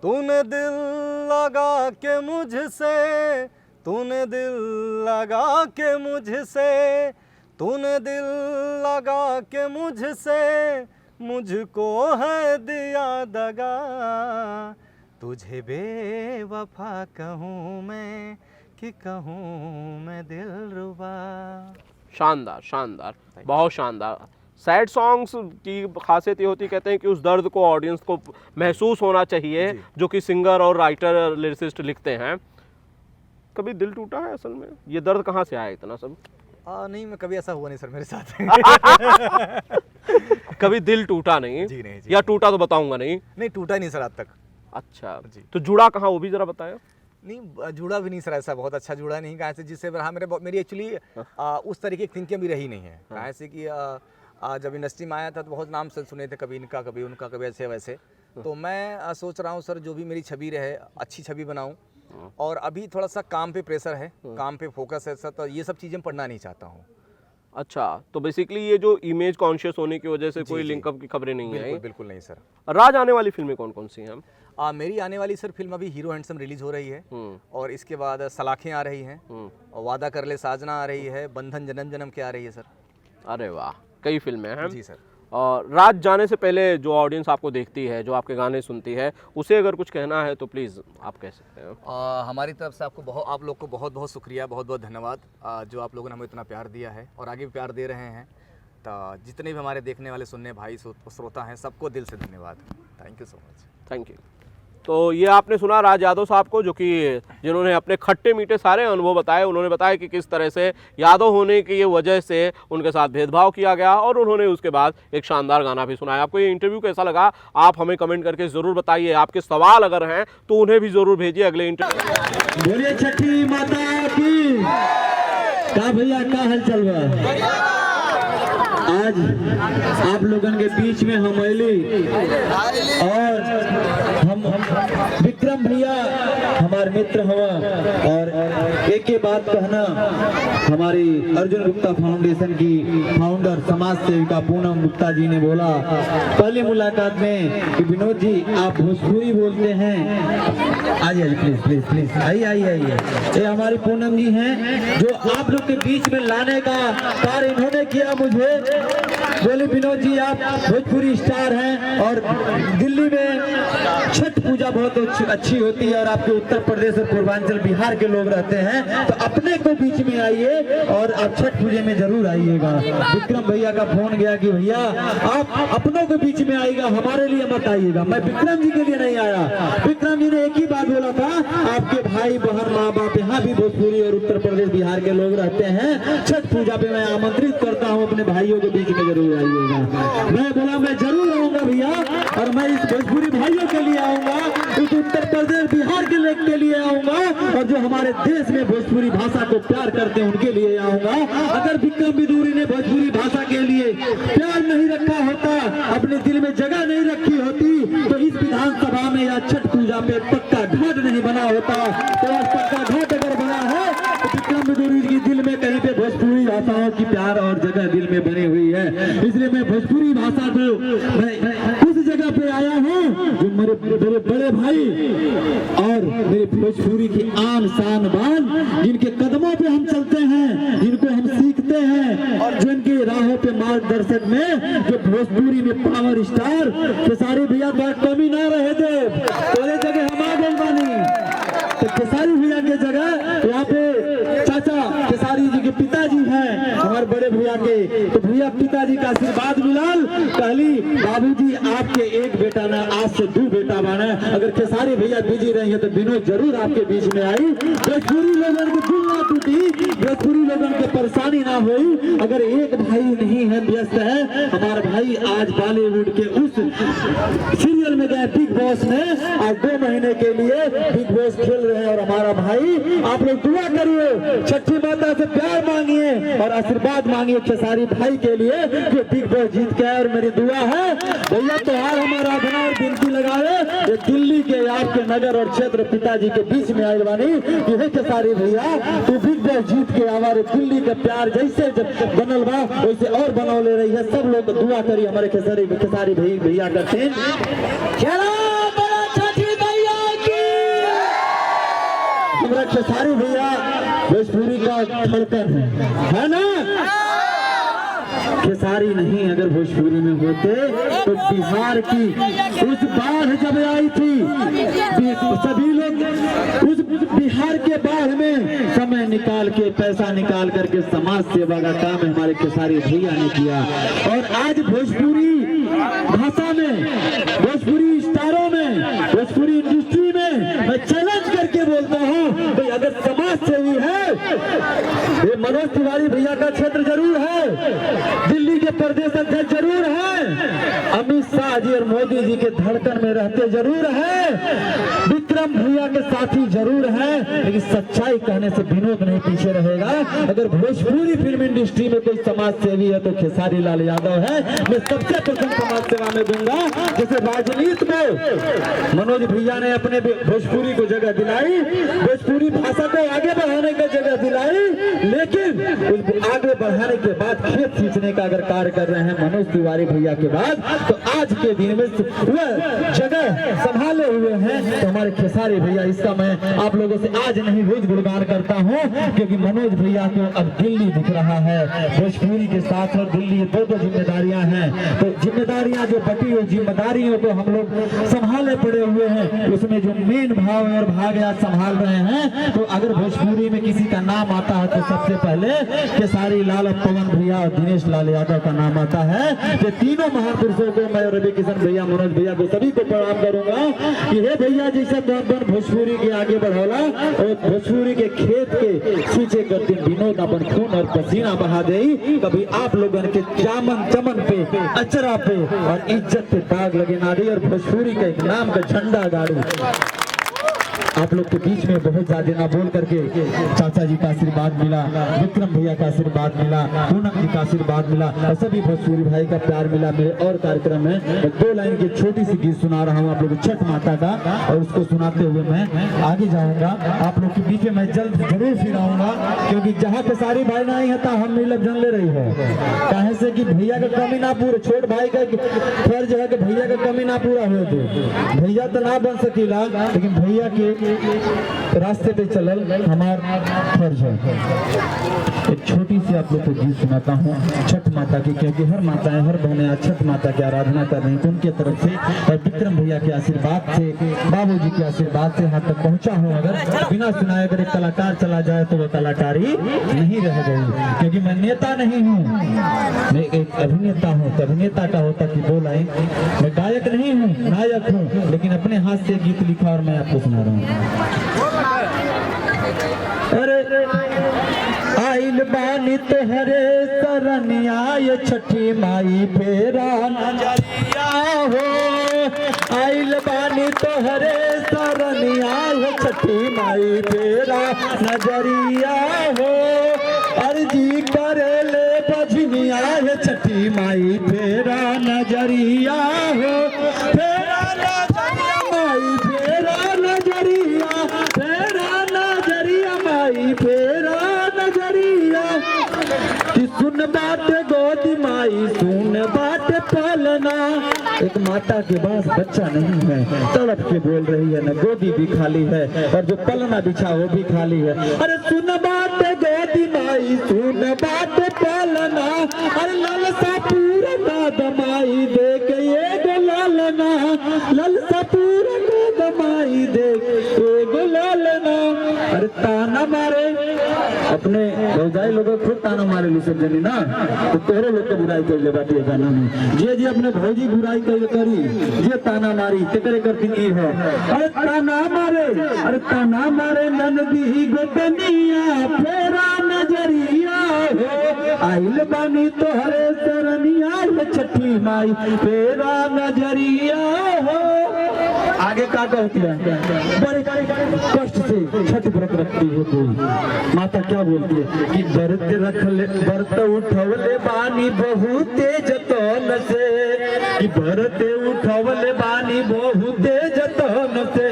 तूने दिल लगा के मुझसे, तूने दिल लगा के मुझसे, तूने दिल लगा के मुझसे, मुझको है दिया दगा, तुझे बेवफा कहूँ मैं कि कहूँ मैं दिलरुबा। शानदार, शानदार, बहुत शानदार। सैड सॉन्ग्स की खासियत ये होती, कहते हैं कि उस दर्द को ऑडियंस को महसूस होना चाहिए जो कि सिंगर और राइटर लिरिसिस्ट लिखते हैं। कभी दिल टूटा है असल में? ये दर्द कहाँ से आया इतना सब? नहीं, मैं कभी ऐसा हुआ नहीं सर मेरे साथ। कभी दिल टूटा नहीं? जी नहीं जी। या टूटा तो बताऊंगा नहीं? नहीं, टूटा नहीं सर आज तक। अच्छा जी। तो जुड़ा कहाँ, वो भी जरा बताया। नहीं, जुड़ा भी नहीं सर, ऐसा बहुत अच्छा जुड़ा नहीं, कहाँ से जिससे हाँ मेरी एक्चुअली उस तरीके की थिंकिंग भी रही नहीं है। कहाँ से कि जब इंडस्ट्री में आया था तो बहुत नाम सुने थे, कभी इनका कभी उनका, कभी ऐसे वैसे। तो मैं सोच रहा हूँ सर जो भी मेरी छवि रहे, अच्छी छवि बनाऊँ। और अभी थोड़ा सा काम पे प्रेशर है, काम पे फोकस है सर, तो ये सब चीज़ें पढ़ना नहीं चाहता हूँ। अच्छा, तो बेसिकली ये जो इमेज कॉन्शियस होने की वजह से कोई लिंकअप की खबरें नहीं आई? बिल्कुल नहीं सर। राज आने वाली फिल्में कौन कौन सी हैं? मेरी आने वाली सर फिल्म अभी हीरो हैंडसम रिलीज हो रही है, और इसके बाद सलाखें आ रही हैं, और वादा कर ले साजना आ रही है, बंधन जन्म जन्म के आ रही है सर। अरे वाह, कई फिल्में हैं। जी सर। और राज जाने से पहले जो ऑडियंस आपको देखती है, जो आपके गाने सुनती है, उसे अगर कुछ कहना है तो प्लीज़ आप कह सकते हैं। हमारी तरफ से आप लोग को बहुत बहुत शुक्रिया, बहुत बहुत धन्यवाद, जो आप लोगों ने हमें इतना प्यार दिया है और आगे भी प्यार दे रहे हैं। तो जितने भी हमारे देखने वाले सुनने भाई श्रोता हैं, सबको दिल से धन्यवाद। Thank you so much. Thank you. तो ये आपने सुना राज यादव साहब को, जो कि जिन्होंने अपने खट्टे मीठे सारे अनुभव बताए। उन्होंने बताया कि किस तरह से यादव होने की ये वजह से उनके साथ भेदभाव किया गया, और उन्होंने उसके बाद एक शानदार गाना भी सुनाया। आपको ये इंटरव्यू कैसा लगा, आप हमें कमेंट करके ज़रूर बताइए। आपके सवाल अगर हैं तो उन्हें भी ज़रूर भेजिए अगले इंटरव्यू। बोलिए छठी माता की। का भैया का हलचल बा? आज आप लोगन के बीच में हम अली, और हम विक्रम भैया हमारे मित्र हुआ, और एक ही बात कहना, हमारी अर्जुन गुप्ता फाउंडेशन की फाउंडर समाज सेविका पूनम गुप्ता जी ने बोला पहली मुलाकात में कि विनोद जी आप भोजपुरी बोलते हैं। आइए प्लीज प्लीज प्लीज, आइए। ये हमारी पूनम जी हैं, जो आप लोग के बीच में लाने का कार्य इन्होंने किया। मुझे बोले विनोद जी आप भोजपुरी स्टार हैं, और दिल्ली में छठ पूजा बहुत अच्छी होती है, और आपके उत्तर प्रदेश और पूर्वांचल बिहार के लोग रहते हैं, तो अपने को बीच में आइए और आप छठ पूजा में जरूर आइएगा। विक्रम भैया का फोन गया कि भैया आप अपनों के बीच में आइएगा, हमारे लिए मत आइएगा। मैं विक्रम जी के लिए नहीं आया। विक्रम जी ने एक ही बात बोला था, आपके भाई बहन माँ बाप यहाँ भी भोजपुरी और उत्तर प्रदेश बिहार के लोग रहते हैं, छठ पूजा पे मैं आमंत्रित करता हूँ, अपने भाइयों के बीच में जरूर आइएगा। मैं बोला मैं जरूर आऊंगा भैया। और मैं इस भोजपुरी भाइयों के लिए आऊंगा, इस उत्तर प्रदेश बिहार के लिए आऊंगा, और जो हमारे देश में भोजपुरी भाषा को प्यार करते हैं उनके लिए आऊंगा। अगर विक्रम विदुरी ने भोजपुरी भाषा के लिए प्यार नहीं रखा होता, अपने दिल में जगह नहीं रखी होती, तो इस विधानसभा में या छठ पूजा पे पक्का घाट नहीं बना होता। तो आज पक्का घाट अगर बना है तो विक्रम विदुरी के दिल में कहीं पे भोजपुरी भाषाओं की प्यार और जगह दिल में बनी हुई है। इसलिए मैं भोजपुरी भाषा को मैं उस जगह पे आया हूँ जो मेरे बड़े भाई और मेरे भोजपुरी की आन शान बान, जिनके कदमों पे हम चलते हैं, जिनको हम सीखते हैं, और जो इनके राहों पे मार्गदर्शक में जो भोजपुरी में पावर स्टार खेसारी भैया तो कमी ना रहे थे, तो ये जगह हम आ गए बानी। तो खेसारी भैया के जगह यहाँ पे चाचा खेसारी जी के पिताजी हैं हमारे बड़े भैया के, तो भैया पिताजी का आशीर्वाद मिलाल कहली बाबूजी आपके एक बेटा ना आज से 2 बेटा बना। अगर खेसारी भैया बिजी रहेंगे तो विनोद जरूर आपके बीच में आई। भोजपुरी लोगों को दिल ना टूटी, भोजपुरी लोगों को परेशानी ना हुई। अगर एक भाई नहीं है, व्यस्त है, हमारा भाई आज बॉलीवुड के उस सीरियल में गए बिग बॉस में, आज 2 महीने के लिए बिग बॉस खेल रहे हैं। और हमारा भाई आप लोग दुआ करिए, छठी माता से प्यार मांगिए और आशीर्वाद मांगिए खेसारी भाई के लिए जो बिग बॉस जीत के आए। और मेरी दुआ है भैया त्योहार हमारा आराधना और विनती लगावे, ये दिल्ली के आपके नगर और क्षेत्र पिताजी के बीच में आए बानी। ये खेसारी भैया तू बिग बॉस जीत के हमारे दिल्ली का प्यार जैसे बनल बा वैसे और बनौले रही है। सब लोग दुआ करिए हमारे खेसारी भैया करते हैं। हमारा खेसारी भैया भोजपुरी का धड़कन है ना। खेसारी नहीं अगर भोजपुरी में होते तो बिहार की उस बाढ़ जब आई थी, सभी लोग उस बिहार के बाढ़ में समय निकाल के पैसा निकाल करके समाज सेवा का काम हमारे खेसारी भैया ने किया। और आज भोजपुरी भाषा में, भोजपुरी स्टारों में, भोजपुरी इंडस्ट्री में मैं चैलेंज करके बोलता हूँ भाई अगर समाज सेवी है, ये मनोज तिवारी भैया का क्षेत्र जरूर है, दिल्ली के प्रदेश अध्यक्ष जरूर है, अमित शाह जी और मोदी जी के धड़कन में रहते जरूर है, विक्रम भैया के साथी जरूर है, लेकिन सच्चाई कहने से विनोद नहीं पीछे रहेगा। अगर भोजपुरी फिल्म इंडस्ट्री में कोई समाज सेवी है तो खेसारी लाल यादव है। मैं सबसे प्रथम समाज सेवा में दूंगा। जैसे राजनीति में मनोज भैया ने अपने भोजपुरी को जगह दिलाई, भोजपुरी भाषा को आगे बढ़ाने की जगह दिलाई, लेकिन उस आगे बढ़ाने के बाद खेत सींचने का अगर कार्य कर रहे हैं मनोज तिवारी भैया के बाद, तो आज के दिन में वह जगह संभाले हुए हैं। तो हमारे खेसारी भैया, इसका मैं आप लोगों से आज नहीं रोज गुणगान करता हूँ, क्योंकि मनोज भैया को अब दिल्ली दिख रहा है। भोजपुरी के साथ और दिल्ली 2 जिम्मेदारियां हैं, तो जिम्मेदारियां जो बटी हुई जिम्मेदारियों को हम लोग संभाले पड़े हुए हैं। उसमें जो मेन भाव और भाग आज संभाल रहे हैं, तो अगर भोजपुरी में किसी का नाम आता है तो सबसे पहले खेसारी लाल, पवन भैया और दिनेश लाल यादव का नाम आता है। ये तीनों महापुरुषों को मैं रवि किशन भैया, मनोज भैया को सभी को प्रणाम करूंगा कि हे भैया जैसे भोजपुरी के आगे बढ़ौला और भोजपुरी के खेत के सींचे करते विनोद अपन खून और पसीना बहा दे। कभी आप लोगों के चमन पे, अचरा पे और इज्जत पे दाग लगे ना दे, और भोजपुरी के नाम का झंडा गाड़ू। आप लोग के बीच में बहुत ज्यादा ना बोल करके चाचा जी का आशीर्वाद मिला, विक्रम भैया का आशीर्वाद मिला, पूनम जी का आशीर्वाद मिला और सभी भोजपुरी भाई का प्यार मिला। मेरे और कार्यक्रम में 2 लाइन की छोटी सी गीत सुना रहा हूँ आप लोग छठ माता का, और उसको सुनाते हुए मैं आगे जाऊंगा। आप लोग के बीच में मैं जल्द जरूर फिर आऊंगा, क्योंकि जहाँ पे सारी भाई नहीं है हम मिलब जन ले रही है, कहे से कि भैया का कमी ना पूरा, छोट भाई का फर्ज है कि भैया का कमी ना पूरा हो दे। भैया तो ना बन सकीला, लेकिन भैया के रास्ते पे चलल हमारा फर्ज है। एक छोटी सी आप लोग को गीत सुनाता हूँ छठ माता की, क्योंकि हर माताएं, हर बहनें आज छठ माता की आराधना कर रही हैं। उनके तरफ से और विक्रम भैया के आशीर्वाद से, बाबूजी के आशीर्वाद से यहाँ तक पहुँचा हूँ। अगर बिना सुनाए अगर एक कलाकार चला जाए तो वो कलाकारी नहीं रह गई, क्योंकि मैं नेता नहीं हूँ, मैं एक अभिनेता हूँ। तो अभिनेता का होता कि बोला है, मैं गायक नहीं हूँ, नायक हूँ, लेकिन अपने हाथ से गीत लिखा और मैं आपको सुना रहा हूँ। अरे आइल बानी तोहरे सरनिया, ये छठी माई फेरा नजरिया हो, आइल बानी तोहरे सरनिया हो छठी माई तेरा नजरिया हो अर्जी करे ले बजनिया है छठी माई तेरा नजरिया हो तेरा नजरिया माई तेरा नजरिया तेरा नजरिया माई तेरा नजरिया कि सुन बात गोदी माई सुन बात पालना एक माता के पास बच्चा नहीं है तड़प के बोल रही है ना गोदी भी खाली है और जो पलना बिछा वो भी खाली है अरे सुन बात गोदी माई सुन बात पालना अरे ललसा पूरा दमाई दे के ये लालना ललसा पूरा दमाई दे के लालना अरे ताना मारे अपने भौजाई लोग खुद ताना मारे ली सब जनी ना तो तोहरे लोग के बुराई कर ले बाटी गाना में जे अपने भौजी बुराई कर करी जे ताना मारी तेरे करती नहीं है अरे ताना मारे ननदी गोतनिया फेरा नजरिया हो आइल बानी तोहरे सरनिया छठी माई फेरा नजरिया हो आगे का कहती है बड़े कष्ट से छठ व्रत रखती है कोई माता क्या बोलती है कि व्रत उठवले बानी बहुते जतन से कि व्रत उठवले बानी बहुते जतन से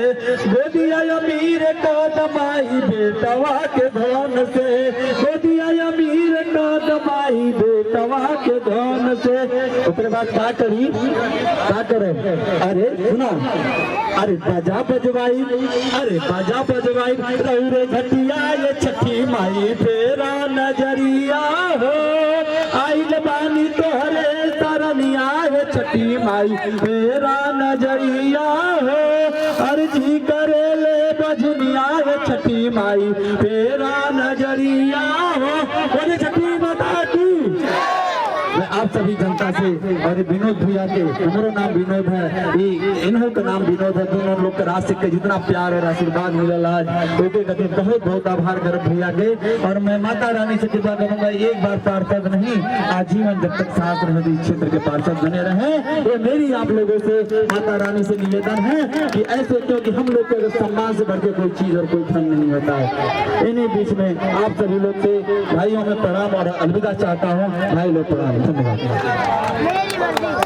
गोदिया अमीर कदमाई बेटवा के धन से गोदिया अमीर कदमाई बेटवा के धन से उसके बाद क्या करी क्या करे अरे सुना अरे बाजा बजवाई रौरे घटिया ये छठी माई फेरा नजरिया हो आइल बानी तोहरे सरनिया ये छठी माई फेरा नजरिया हो अर्जी करे ले बजनिया ये छठी माई फेरा नजरिया हो बोले छठी माता की। मैं आप सभी जनता से और विनोद भैया के हमारा नाम विनोद है इन्हों का नाम विनोद है दोनों लोग के रास्ते के जितना प्यार और आशीर्वाद मिला आज उनके कहते बहुत बहुत आभार कर भैया के और मैं माता रानी से कृपा करूंगा एक बार पार्षद नहीं आजीवन जब तक साथ रहे इस क्षेत्र के पार्षद बने रहे ये मेरी आप लोगों से माता रानी से निवेदन है कि ऐसे क्योंकि हम लोग के सम्मान से बढ़ के कोई चीज और कोई धन नहीं होता है। इन्हीं बीच में आप सभी लोग से भाइयों में प्रणाम और अलविदा चाहता हूँ। भाई लोग प्रणाम। धन्यवाद।